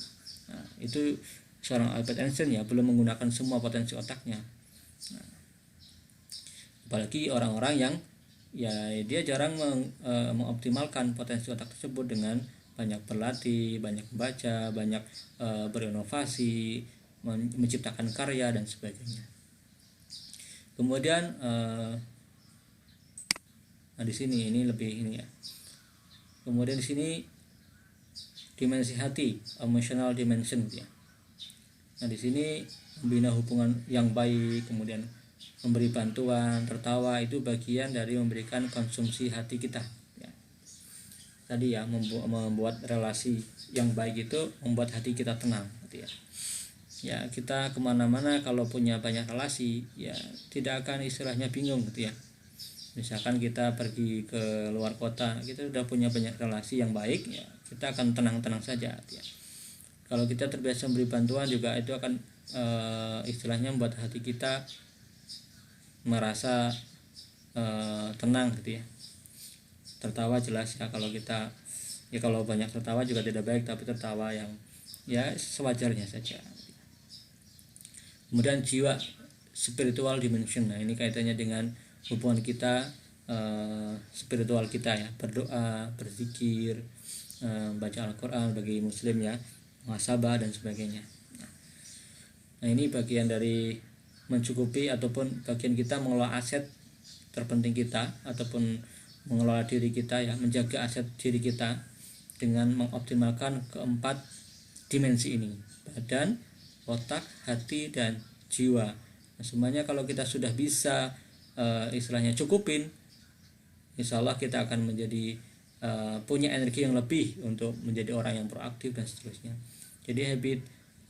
Nah, itu seorang Albert Einstein ya belum menggunakan semua potensi otaknya. Nah, apalagi orang-orang yang ya dia jarang mengoptimalkan potensi otak tersebut dengan banyak berlatih, banyak membaca, banyak berinovasi, menciptakan karya dan sebagainya. Kemudian di sini ini lebih ini ya. Kemudian di sini dimensi hati, emotional dimension ya. Nah, di sini membina hubungan yang baik, kemudian memberi bantuan, tertawa, itu bagian dari memberikan konsumsi hati kita ya. Tadi ya, membuat relasi yang baik itu membuat hati kita tenang gitu ya. Ya, kita kemana-mana kalau punya banyak relasi ya tidak akan istilahnya bingung gitu ya. Misalkan kita pergi ke luar kota, kita sudah punya banyak relasi yang baik ya, kita akan tenang-tenang saja ya. Kalau kita terbiasa memberi bantuan juga itu akan istilahnya membuat hati kita merasa tenang gitu ya. Tertawa jelas ya, kalau kita ya kalau banyak tertawa juga tidak baik, tapi tertawa yang ya sewajarnya saja. Kemudian jiwa, spiritual dimension. Nah, ini kaitannya dengan hubungan kita spiritual kita ya, berdoa, berzikir, baca Al-Quran bagi muslim ya. muhasabah dan sebagainya. Nah, ini bagian dari mencukupi ataupun bagian kita mengelola aset terpenting kita ataupun mengelola diri kita ya, menjaga aset diri kita dengan mengoptimalkan keempat dimensi ini, badan, otak, hati, dan jiwa. Nah, semuanya kalau kita sudah bisa istilahnya cukupin, insya Allah kita akan menjadi punya energi yang lebih untuk menjadi orang yang proaktif dan seterusnya. Jadi habit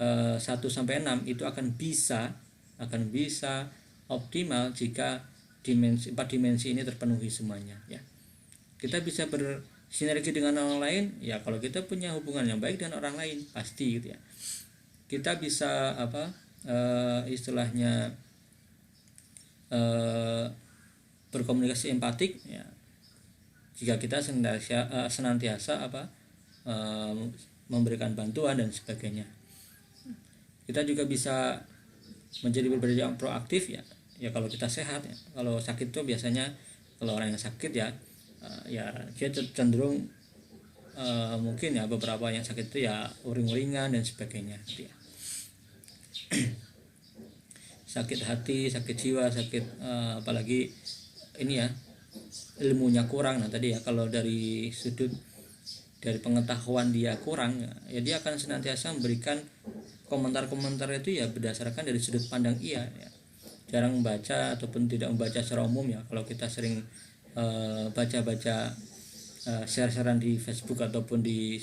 1-6 itu akan bisa optimal jika empat dimensi ini terpenuhi semuanya ya. Kita bisa bersinergi dengan orang lain ya, kalau kita punya hubungan yang baik dengan orang lain pasti gitu ya. Kita bisa istilahnya berkomunikasi empatik ya, jika kita senantiasa memberikan bantuan dan sebagainya. Kita juga bisa menjadi pribadi yang proaktif ya kalau kita sehat ya. Kalau sakit itu biasanya kalau orang yang sakit ya dia cenderung mungkin ya beberapa yang sakit itu ya uring-uringan dan sebagainya gitu ya. Sakit hati, sakit jiwa, sakit apalagi ini ya ilmunya kurang. Nah tadi ya kalau dari sudut dari pengetahuan dia kurang ya dia akan senantiasa memberikan komentar-komentar itu ya berdasarkan dari sudut pandang ia ya. Jarang membaca ataupun tidak membaca secara umum ya. Kalau kita sering baca-baca share-sharean di Facebook ataupun di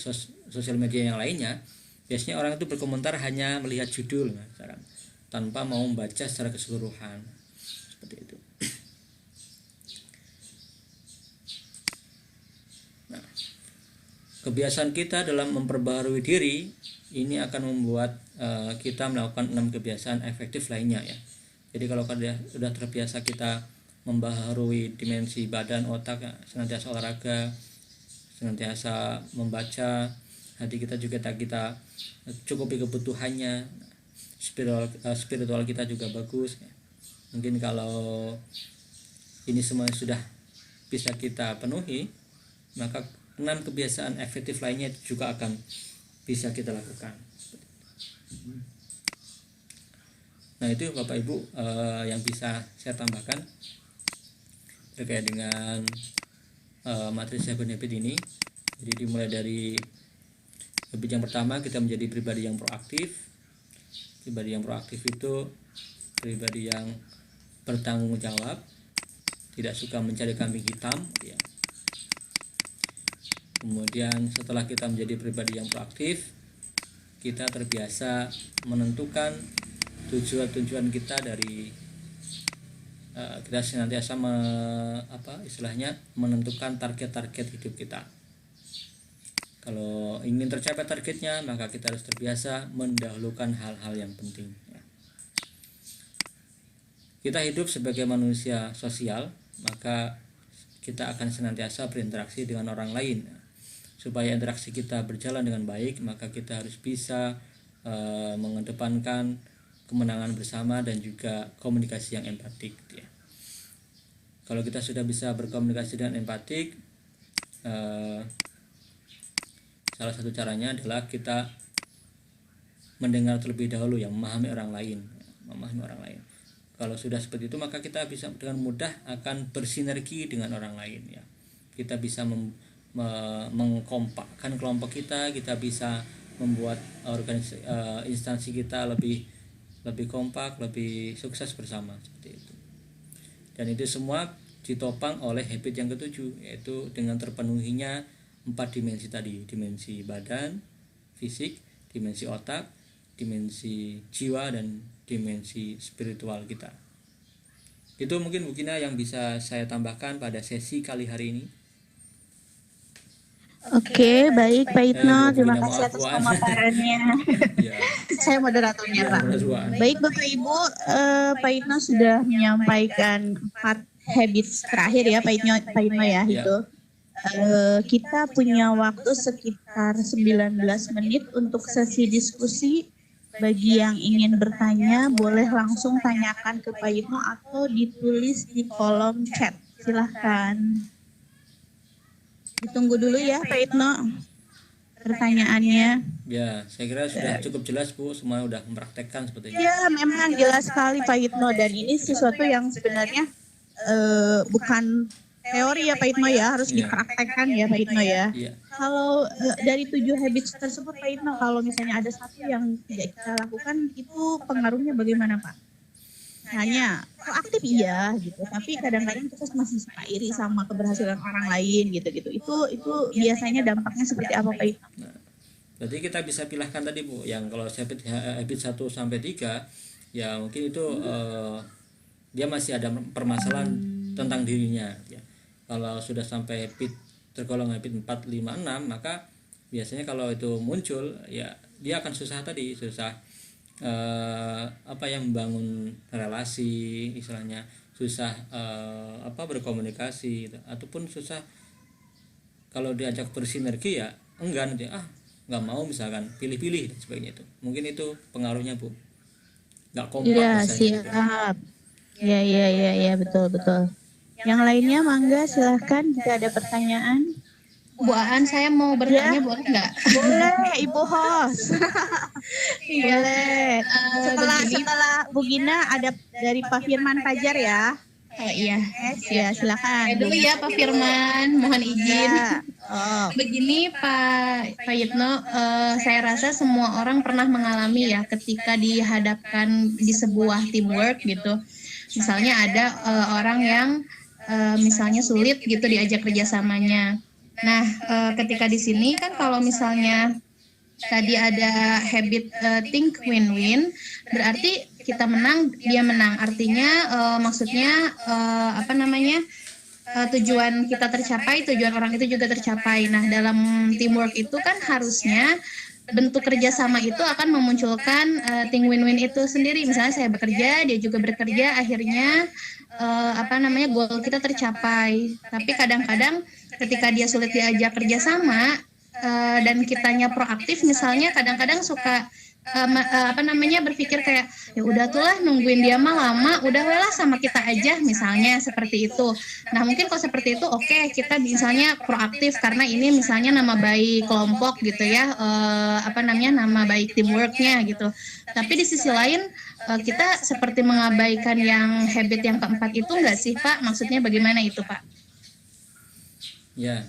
sosial media yang lainnya, biasanya orang itu berkomentar hanya melihat judul tanpa mau membaca secara keseluruhan seperti itu. Nah, kebiasaan kita dalam memperbaharui diri ini akan membuat kita melakukan 6 kebiasaan efektif lainnya ya. Jadi kalau sudah terbiasa kita membaharui dimensi badan, otak ya, senantiasa olahraga, senantiasa membaca, hati kita juga kita cukupi kebutuhannya, spiritual kita juga bagus ya. Mungkin kalau ini semua sudah bisa kita penuhi, maka 6 kebiasaan efektif lainnya juga akan bisa kita lakukan. Nah itu Bapak Ibu yang bisa saya tambahkan terkait dengan materi 7 habit ini. Jadi dimulai dari habit yang pertama, kita menjadi pribadi yang proaktif. Pribadi yang proaktif itu pribadi yang bertanggung jawab, tidak suka mencari kambing hitam ya. Kemudian setelah kita menjadi pribadi yang proaktif, kita terbiasa menentukan tujuan kita dari kita senantiasa menentukan target-target hidup kita. Kalau ingin tercapai targetnya, maka kita harus terbiasa mendahulukan hal-hal yang penting. Kita hidup sebagai manusia sosial, maka kita akan senantiasa berinteraksi dengan orang lain. Supaya interaksi kita berjalan dengan baik, maka kita harus bisa mengedepankan kemenangan bersama dan juga komunikasi yang empatik ya. Kalau kita sudah bisa berkomunikasi dengan empatik, salah satu caranya adalah kita mendengar terlebih dahulu, yang memahami orang lain. Kalau sudah seperti itu, maka kita bisa dengan mudah akan bersinergi dengan orang lain ya. Kita bisa mengkompakkan kelompok kita bisa membuat instansi kita lebih kompak, lebih sukses bersama seperti itu. Dan itu semua ditopang oleh habit yang ketujuh, yaitu dengan terpenuhinya 4 dimensi tadi, dimensi badan, fisik, dimensi otak, dimensi jiwa, dan dimensi spiritual kita. Itu mungkin Bu Gina yang bisa saya tambahkan pada sesi kali hari ini. Oke, baik Pak Itno, terima kasih atas pemaparannya. Ya. Saya moderatornya Pak. Baik Bapak Ibu, Pak Itno sudah menyampaikan 4 habits terakhir ya Pak Itno ya itu. Kita punya waktu sekitar 19 menit untuk sesi diskusi. Bagi yang ingin bertanya, boleh langsung tanyakan ke Pak Itno atau ditulis di kolom chat. Silahkan. Ditunggu dulu ya Pak Itno. pertanyaannya. Ya, saya kira sudah cukup jelas Bu, semua udah mempraktekkan seperti ini. Ya, memang jelas sekali Pak Hitno, dan ini sesuatu yang sebenarnya bukan teori ya Pak Hitno ya, harus Iya. dipraktekkan ya Pak Hitno ya. Iya. Kalau dari 7 habits tersebut Pak Hitno, kalau misalnya ada satu yang tidak kita lakukan, itu pengaruhnya bagaimana Pak? Hanya proaktif iya gitu, tapi kadang-kadang kita masih suka iri sama keberhasilan orang lain gitu-gitu. Itu biasanya dampaknya seperti apa Pak Hitno? Nah, berarti kita bisa pilihkan tadi Bu, yang kalau habit 1 sampai 3 ya mungkin itu dia masih ada permasalahan tentang dirinya ya. Kalau sudah sampai habit tergolong habit 4, 5, 6, maka biasanya kalau itu muncul ya dia akan susah membangun relasi, istilahnya susah berkomunikasi gitu. Ataupun susah kalau diajak bersinergi ya enggan nanti nggak mau, misalkan pilih-pilih dan sebagainya. Itu mungkin itu pengaruhnya Bu, nggak kompak Iya, misalnya. siap. Iya, betul. Yang lainnya mangga silahkan jika ada pertanyaan. Bu Aan, saya mau bertanya, boleh nggak? Boleh Ibu host. Iya. Boleh. Setelah Bu Gina ada dari Pak Firman Fajar ya. Iya. Ya, silakan. Dulu ya Pak Firman, mohon izin. Ya. Oh. Begini Pak Yitno, saya rasa semua orang pernah mengalami ya ketika dihadapkan di sebuah teamwork gitu. Misalnya ada orang yang misalnya sulit gitu diajak kerjasamanya. Nah, ketika di sini kan kalau misalnya tadi ada habit think win-win, berarti kita menang, dia menang. Artinya maksudnya tujuan kita tercapai, tujuan orang itu juga tercapai. Nah, dalam teamwork itu kan harusnya bentuk kerjasama itu akan memunculkan think win-win itu sendiri. Misalnya saya bekerja, dia juga bekerja, akhirnya goal kita tercapai. Tapi kadang-kadang ketika dia sulit diajak kerjasama dan kitanya proaktif, misalnya kadang-kadang suka berpikir kayak ya udah tuh lah nungguin dia mah lama, udah lah sama kita aja, misalnya seperti itu. Nah mungkin kalau seperti itu oke, kita misalnya proaktif karena ini misalnya nama baik kelompok gitu ya, nama baik teamworknya gitu. Tapi di sisi lain kita seperti mengabaikan yang habit yang keempat itu nggak sih Pak? Maksudnya bagaimana itu Pak? Ya,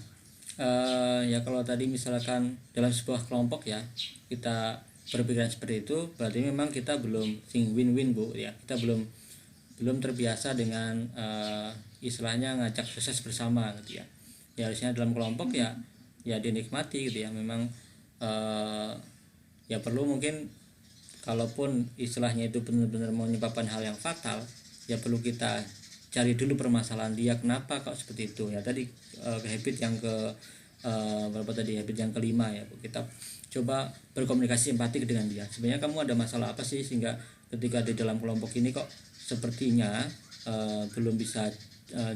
ya kalau tadi misalkan dalam sebuah kelompok ya kita berpikiran seperti itu, berarti memang kita belum think win-win Bu ya. Kita belum terbiasa dengan istilahnya ngajak sukses bersama gitu ya. Ya harusnya dalam kelompok ya dinikmati gitu ya. Memang ya perlu mungkin, kalaupun istilahnya itu benar-benar menyebabkan hal yang fatal, ya perlu kita cari dulu permasalahan dia kenapa kok seperti itu ya. Tadi habit yang habit yang kelima ya Bu, kita coba berkomunikasi empatik dengan dia. Sebenarnya kamu ada masalah apa sih sehingga ketika di dalam kelompok ini kok sepertinya belum bisa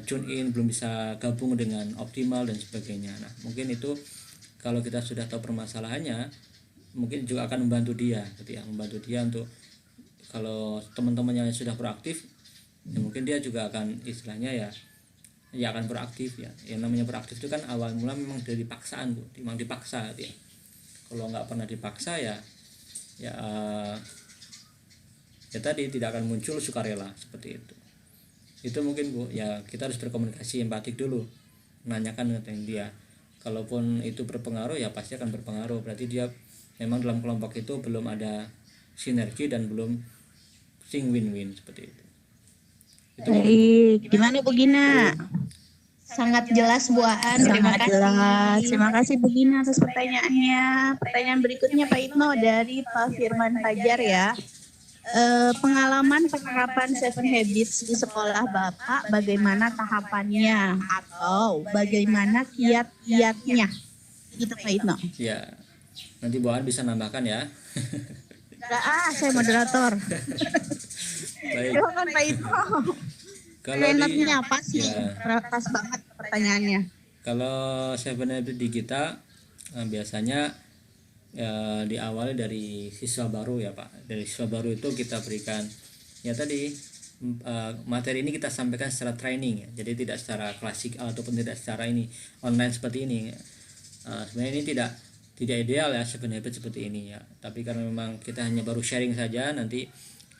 tune in, belum bisa gabung dengan optimal dan sebagainya. Nah mungkin itu kalau kita sudah tahu permasalahannya, mungkin juga akan membantu dia gitu ya, membantu dia untuk, kalau teman-temannya yang sudah proaktif ya mungkin dia juga akan istilahnya ya akan proaktif ya. Yang namanya proaktif itu kan awal mula memang dari paksaan Bu, memang dipaksa gitu ya. Kalau nggak pernah dipaksa ya tadi tidak akan muncul sukarela seperti itu. Itu mungkin Bu ya, kita harus berkomunikasi empatik dulu, menanyakan dengan dia. Kalaupun itu berpengaruh ya pasti akan berpengaruh, berarti dia memang dalam kelompok itu belum ada sinergi dan belum think win-win seperti itu. Baik, gimana Bu Gina? Sangat jelas Bu Aan, terima kasih. Jelas. Terima kasih Bu Gina atas pertanyaannya. Pertanyaan berikutnya Pak Itno dari Pak Firman Fajar ya. Pengalaman penerapan 7 Habits di sekolah Bapak, bagaimana tahapannya atau bagaimana kiat-kiatnya? Gitu Pak Itno. Ya, nanti Bu Aan bisa nambahkan ya. Saya moderator. Baik. Silakan Pak Itno. Kalau Enaknya apa sih? ya, Pas banget pertanyaannya. kalau 7 Habits di kita biasanya diawali dari siswa baru ya Pak. Dari siswa baru itu kita berikan ya tadi materi ini kita sampaikan secara training ya. Jadi tidak secara klasik ataupun tidak secara ini online seperti ini. Sebenarnya ini tidak tidak ideal ya sebenarnya habit seperti ini ya, tapi karena memang kita hanya baru sharing saja. Nanti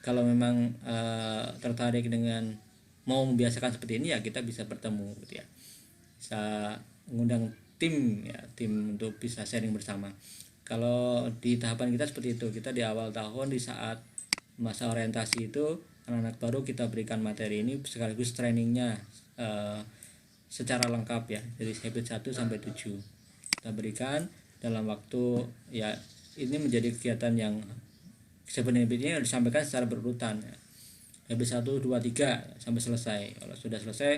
kalau memang tertarik dengan mau membiasakan seperti ini ya kita bisa bertemu gitu ya, bisa mengundang tim ya, tim untuk bisa sharing bersama. Kalau di tahapan kita seperti itu, kita di awal tahun di saat masa orientasi itu anak-anak baru kita berikan materi ini sekaligus trainingnya secara lengkap ya, dari habit 1 sampai 7 kita berikan dalam waktu ya. Ini menjadi kegiatan yang sebenarnya habitnya disampaikan secara berurutan ya. Habit 1, 2, 3 sampai selesai. Kalau sudah selesai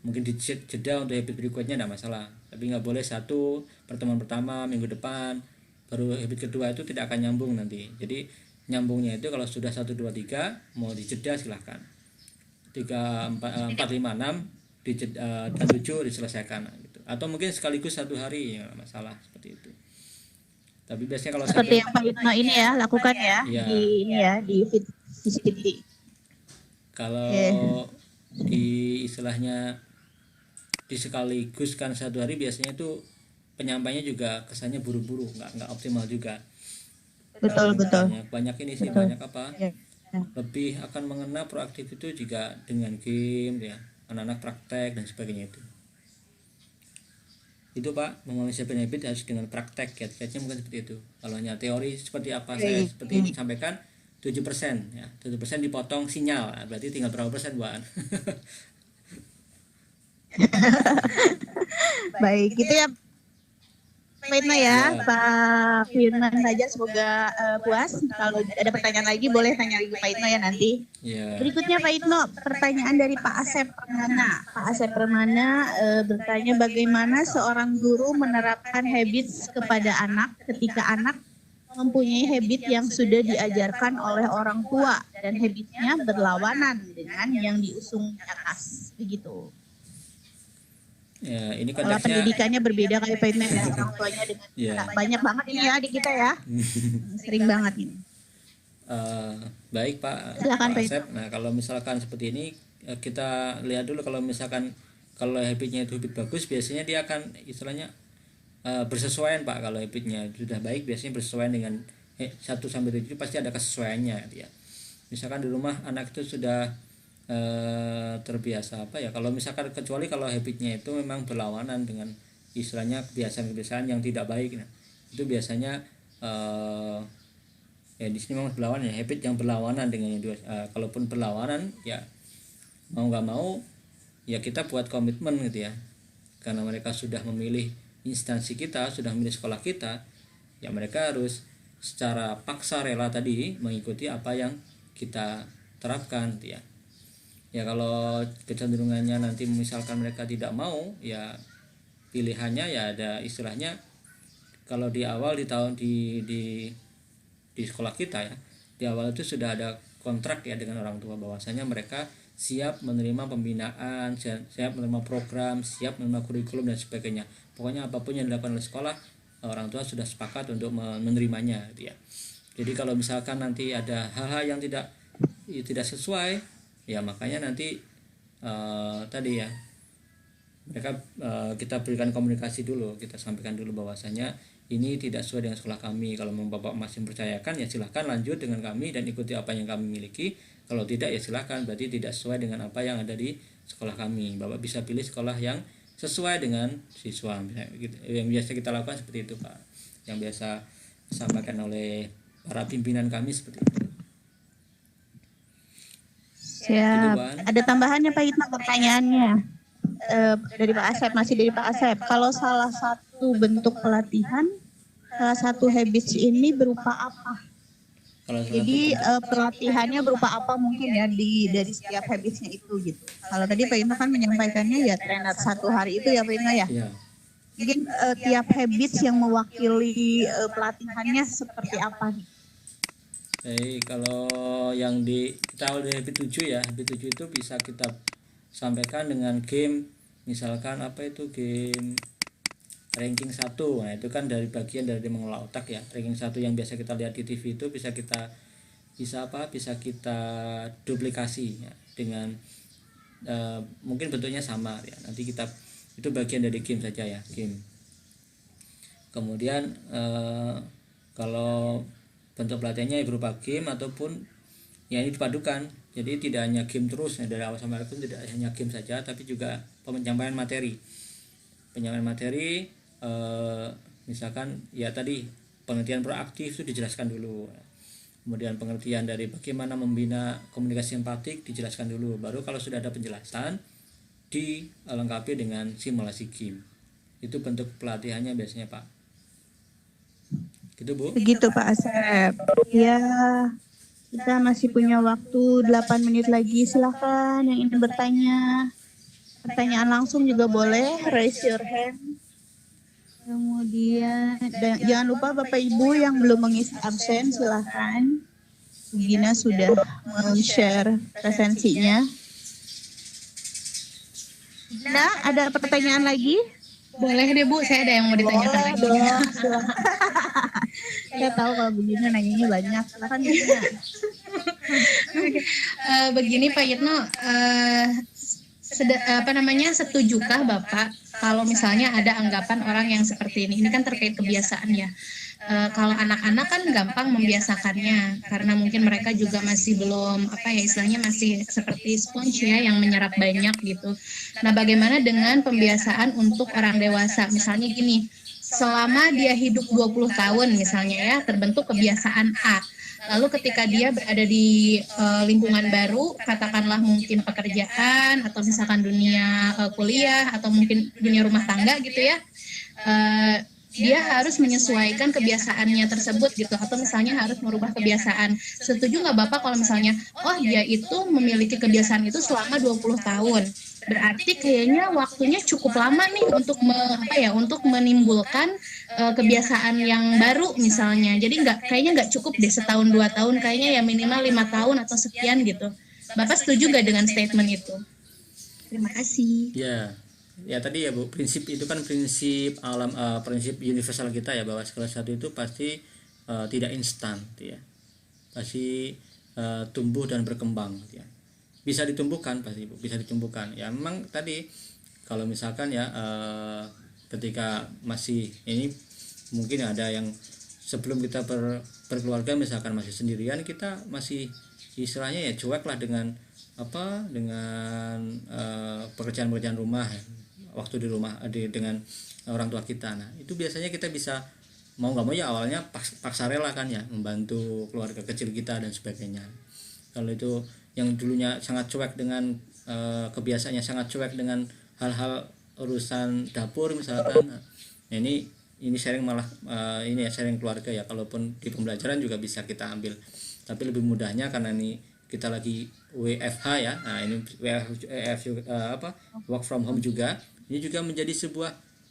mungkin dijeda untuk habit berikutnya tidak masalah, tapi nggak boleh satu pertemuan pertama minggu depan baru habit kedua, itu tidak akan nyambung nanti. Jadi nyambungnya itu kalau sudah 1, 2, 3 mau dijeda silahkan, 3, 4, 5, 6 dan 7 diselesaikan gitu. Atau mungkin sekaligus satu hari ya masalah seperti itu. Tapi biasanya kalau Seperti yang Pak Yitno ini ya lakukan ya, ya, di ini ya di VCD. kalau di istilahnya disekaligus kan satu hari, biasanya itu penyampainya juga kesannya buru-buru, nggak optimal juga. Betul. Banyak ini sih, Betul. banyak apa Ya. lebih akan mengena proaktif itu juga dengan game ya, anak-anak praktek dan sebagainya itu Pak. Memahami seven habit harus dengan praktek ya, kayaknya mungkin seperti itu. Kalau hanya teori seperti apa saya seperti ini sampaikan 7% ya, 7% dipotong sinyal, berarti tinggal berapa persen Pak? Baik, gitu ya Pak Yitno ya, Pak Firman saja semoga puas. Kalau ada pertanyaan lagi boleh tanya lagi Pak Yitno ya nanti. Ya. Berikutnya Pak Yitno, pertanyaan dari Pak Asep Permana. Pak Asep Permana bertanya bagaimana seorang guru menerapkan habits kepada anak ketika anak mempunyai habit yang sudah diajarkan oleh orang tua dan habitnya berlawanan dengan yang diusung di atas, begitu. Ya, ini Kalau konteksnya pendidikannya berbeda kayak Pak Yitno ya, orang tuanya dengan banyak banget ini ya di kita ya, sering banget ini. Baik Pak, Silakan, Pak Pak Asep. Nah kalau misalkan seperti ini kita lihat dulu, kalau misalkan kalau habitnya itu habit bagus, biasanya dia akan istilahnya bersesuaian Pak. Kalau habitnya sudah baik biasanya bersesuaian dengan 1 sampai 7 pasti ada kesesuaiannya gitu ya. Misalkan di rumah anak itu sudah terbiasa apa ya, kalau misalkan kecuali kalau habitnya itu memang berlawanan dengan istilahnya kebiasaan-kebiasaan yang tidak baik, nah itu biasanya ya di sini memang berlawanan ya, habit yang berlawanan dengan yang dua. Kalaupun berlawanan ya mau nggak mau ya kita buat komitmen gitu ya, karena mereka sudah memilih instansi kita, sudah memilih sekolah kita, ya mereka harus secara paksa rela tadi mengikuti apa yang kita terapkan gitu ya. Ya kalau kecenderungannya nanti misalkan mereka tidak mau, ya pilihannya ya ada istilahnya, kalau di awal di tahun di sekolah kita ya, di awal itu sudah ada kontrak ya dengan orang tua bahwasanya mereka siap menerima pembinaan, siap menerima program, siap menerima kurikulum dan sebagainya. Pokoknya apapun yang dilakukan oleh sekolah, orang tua sudah sepakat untuk menerimanya gitu ya. Jadi kalau misalkan nanti ada hal-hal yang tidak sesuai, ya makanya nanti tadi ya mereka kita berikan komunikasi dulu, kita sampaikan dulu bahwasanya ini tidak sesuai dengan sekolah kami. Kalau Bapak masih mempercayakan ya silahkan lanjut dengan kami dan ikuti apa yang kami miliki. Kalau tidak ya silahkan, berarti tidak sesuai dengan apa yang ada di sekolah kami. Bapak bisa pilih sekolah yang sesuai dengan siswa. Yang biasa kita lakukan seperti itu Pak, yang biasa disampaikan oleh para pimpinan kami seperti itu. Siap. Ada tambahannya Pak Yitno pertanyaannya dari Pak Asep, masih dari Pak Asep. Kalau salah satu bentuk pelatihan, salah satu habits ini berupa apa? Jadi pelatihannya berupa apa mungkin ya dari setiap habitsnya itu gitu. Kalau tadi Pak Yitno kan menyampaikannya ya trainer 1 hari itu ya Pak Yitno ya. Ya. Mungkin tiap habits yang mewakili pelatihannya seperti apa nih? Kalau yang kita awal dari habit 7 ya, habit 7 itu bisa kita sampaikan dengan game, misalkan apa itu game ranking 1. Nah itu kan dari bagian dari mengelola otak ya. Ranking 1 yang biasa kita lihat di TV itu bisa kita duplikasi ya, dengan mungkin bentuknya sama ya. Nanti kita itu bagian dari game saja ya, game. Kemudian kalau bentuk pelatihannya berupa game ataupun ya ini dipadukan, jadi tidak hanya game terus ya, dari awal sampai akhir tidak hanya game saja, tapi juga penyampaian materi misalkan ya tadi pengertian proaktif itu dijelaskan dulu, kemudian pengertian dari bagaimana membina komunikasi empatik dijelaskan dulu, baru kalau sudah ada penjelasan dilengkapi dengan simulasi game. Itu bentuk pelatihannya biasanya Pak, gitu Bu. Begitu Pak Asep. Ya, kita masih punya waktu 8 menit lagi. Silahkan yang ingin bertanya. Pertanyaan langsung juga boleh, raise your hand. Kemudian jangan lupa Bapak Ibu yang belum mengisi absen silahkan. Gina sudah share presensinya. Nah, ada pertanyaan lagi? Boleh deh Bu, saya ada yang mau ditanyakan lagi. Dong, silahkan. Saya tahu kalau begini nanyanya banyak. Silahkan Gina. Begini Pak Yitno, setujukah Bapak kalau misalnya ada anggapan orang yang seperti ini? Ini kan terkait kebiasaan ya. Kalau anak-anak kan gampang membiasakannya karena mungkin mereka juga masih belum istilahnya masih seperti sponge ya yang menyerap banyak gitu. Nah, bagaimana dengan pembiasaan untuk orang dewasa? Misalnya gini, selama dia hidup 20 tahun misalnya ya, terbentuk kebiasaan A. Lalu ketika dia berada di lingkungan baru, katakanlah mungkin pekerjaan atau misalkan dunia kuliah atau mungkin dunia rumah tangga gitu ya, dia harus menyesuaikan kebiasaannya tersebut gitu, atau misalnya harus merubah kebiasaan. Setuju nggak Bapak kalau misalnya, oh dia itu memiliki kebiasaan itu selama 20 tahun. Berarti kayaknya waktunya cukup lama nih untuk untuk menimbulkan kebiasaan yang baru misalnya. Jadi kayaknya nggak cukup deh setahun 2 tahun, kayaknya ya minimal 5 tahun atau sekian gitu. Bapak setuju nggak dengan statement itu? Terima kasih. Ya tadi ya Bu, prinsip itu kan prinsip alam, prinsip universal kita ya, bahwa segala sesuatu itu pasti tidak instan ya. Pasti tumbuh dan berkembang ya. Bisa ditumbuhkan pasti Bu, bisa ditumbuhkan. Ya memang tadi kalau misalkan ya ketika masih ini mungkin ada yang sebelum kita berkeluarga misalkan masih sendirian, kita masih istilahnya ya cuek lah dengan pekerjaan-pekerjaan rumah, waktu di rumah dengan orang tua kita. Nah itu biasanya kita bisa mau nggak mau ya awalnya paksa rela kan ya, membantu keluarga kecil kita dan sebagainya. Kalau itu yang dulunya sangat cuek dengan kebiasaannya sangat cuek dengan hal-hal urusan dapur misalkan, nah, ini sharing malah ini ya sharing keluarga ya, kalaupun di pembelajaran juga bisa kita ambil, tapi lebih mudahnya karena ini kita lagi WFH ya, nah ini work from home juga, ini juga menjadi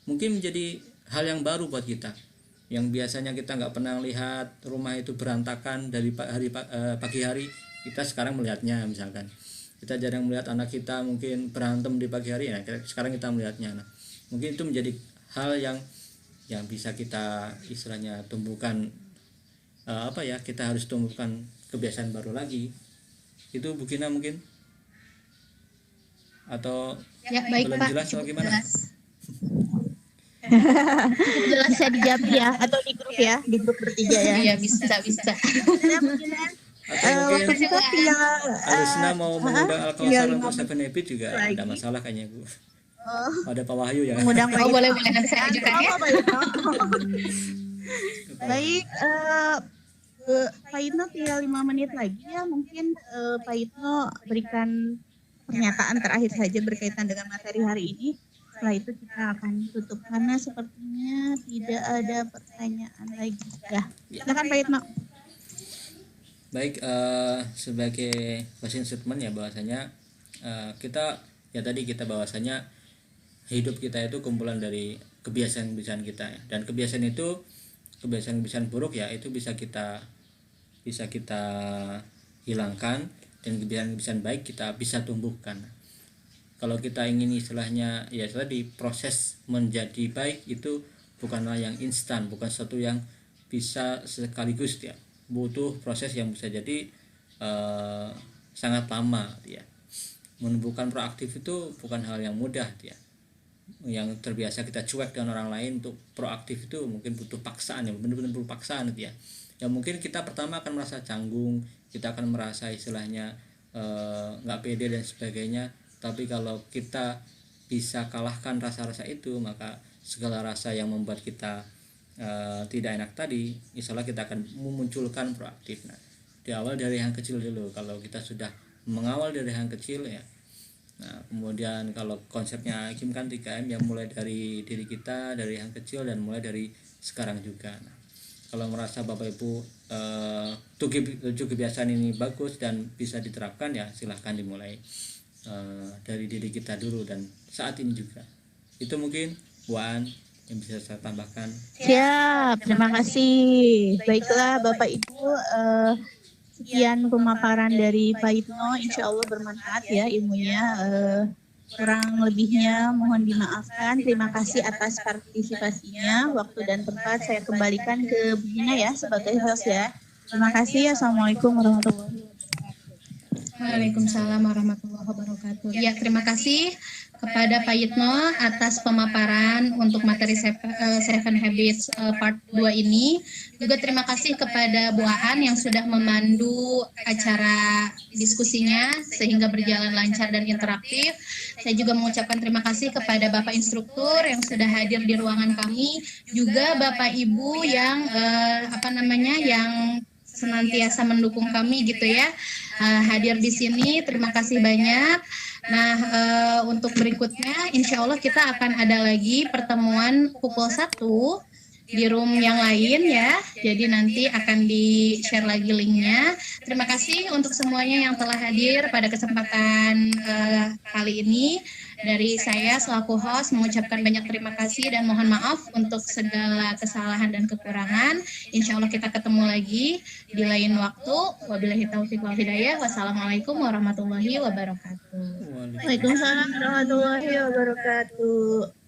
mungkin menjadi hal yang baru buat kita, yang biasanya kita nggak pernah lihat rumah itu berantakan dari pagi hari, kita sekarang melihatnya. Misalkan kita jarang melihat anak kita mungkin berantem di pagi hari, nah sekarang kita melihatnya. Nah mungkin itu menjadi hal yang bisa kita istilahnya tumbuhkan, kita harus tumbuhkan kebiasaan baru lagi. Itu Bu Gina mungkin, atau ya, baik, belum Pak, jelas atau gimana? Jelas bisa dijawab ya, atau di grup bertiga ya. Iya bisa. Atau mungkin Kita tinggal Alusna mau mengundang Al-Kausar untuk Seven Habit juga lagi. ada masalah kayaknya Bu. Ada Pak Wahyu ya. mengundang boleh nanti saya ajukan ya. Baik, Pak Itno tinggal 5 menit lagi ya, mungkin Pak Itno berikan pernyataan terakhir saja berkaitan dengan materi hari ini. Setelah itu kita akan tutup karena sepertinya tidak ada pertanyaan lagi. Ya, silakan Pak Itno. Baik, sebagai closing statement ya, bahwasanya kita ya tadi kita bahwasanya hidup kita itu kumpulan dari kebiasaan-kebiasaan kita ya. Dan kebiasaan kebiasaan buruk ya itu bisa kita hilangkan, dan kebiasaan baik kita bisa tumbuhkan. Kalau kita ingin istilahnya ya tadi proses menjadi baik itu bukanlah yang instan, bukan sesuatu yang bisa sekaligus ya, butuh proses yang bisa jadi sangat lama ya. Menumbuhkan proaktif itu bukan hal yang mudah ya. yang terbiasa kita cuek dengan orang lain, untuk proaktif itu mungkin butuh paksaan ya, benar-benar perlu paksaan gitu ya. Ya mungkin kita pertama akan merasa canggung, kita akan merasa istilahnya nggak pede dan sebagainya, tapi kalau kita bisa kalahkan rasa-rasa itu, maka segala rasa yang membuat kita tidak enak tadi, insya Allah kita akan memunculkan proaktif. Nah, di awal dari yang kecil dulu. Kalau kita sudah mengawal dari yang kecil ya, nah kemudian kalau konsepnya Kim kan 3M ya, mulai dari diri kita, dari yang kecil, dan mulai dari sekarang juga. Nah, kalau merasa Bapak Ibu tujuh kebiasaan ini bagus dan bisa diterapkan, ya silahkan dimulai dari diri kita dulu dan saat ini juga. Itu mungkin Bu An yang bisa saya tambahkan. Siap, terima kasih. Baiklah Bapak Ibu, sekian pemaparan dari Pak Hitno, insya Allah bermanfaat ya ilmunya. Kurang lebihnya mohon dimaafkan. Terima kasih atas partisipasinya. Waktu dan tempat saya kembalikan ke Bu Gina ya sebagai host ya. Terima kasih. Assalamualaikum warahmatullahi wabarakatuh. Waalaikumsalam warahmatullahi wabarakatuh. Ya, terima kasih kepada Pak Yitno atas pemaparan untuk materi Seven Habits part 2 ini. Juga terima kasih kepada Bu Aan yang sudah memandu acara diskusinya sehingga berjalan lancar dan interaktif. Saya juga mengucapkan terima kasih kepada Bapak instruktur yang sudah hadir di ruangan kami, juga Bapak Ibu yang yang senantiasa mendukung kami gitu ya, hadir di sini. Terima kasih banyak. Nah, untuk berikutnya insya Allah kita akan ada lagi pertemuan pukul 1 di room yang lain ya. Jadi nanti akan di-share lagi linknya. Terima kasih untuk semuanya yang telah hadir pada kesempatan kali ini. Dari saya selaku host mengucapkan banyak terima kasih dan mohon maaf untuk segala kesalahan dan kekurangan. Insya Allah kita ketemu lagi di lain waktu. Wabillahi taufiq wal hidayah. Wassalamualaikum warahmatullahi wabarakatuh. Waalaikumsalam warahmatullahi wabarakatuh.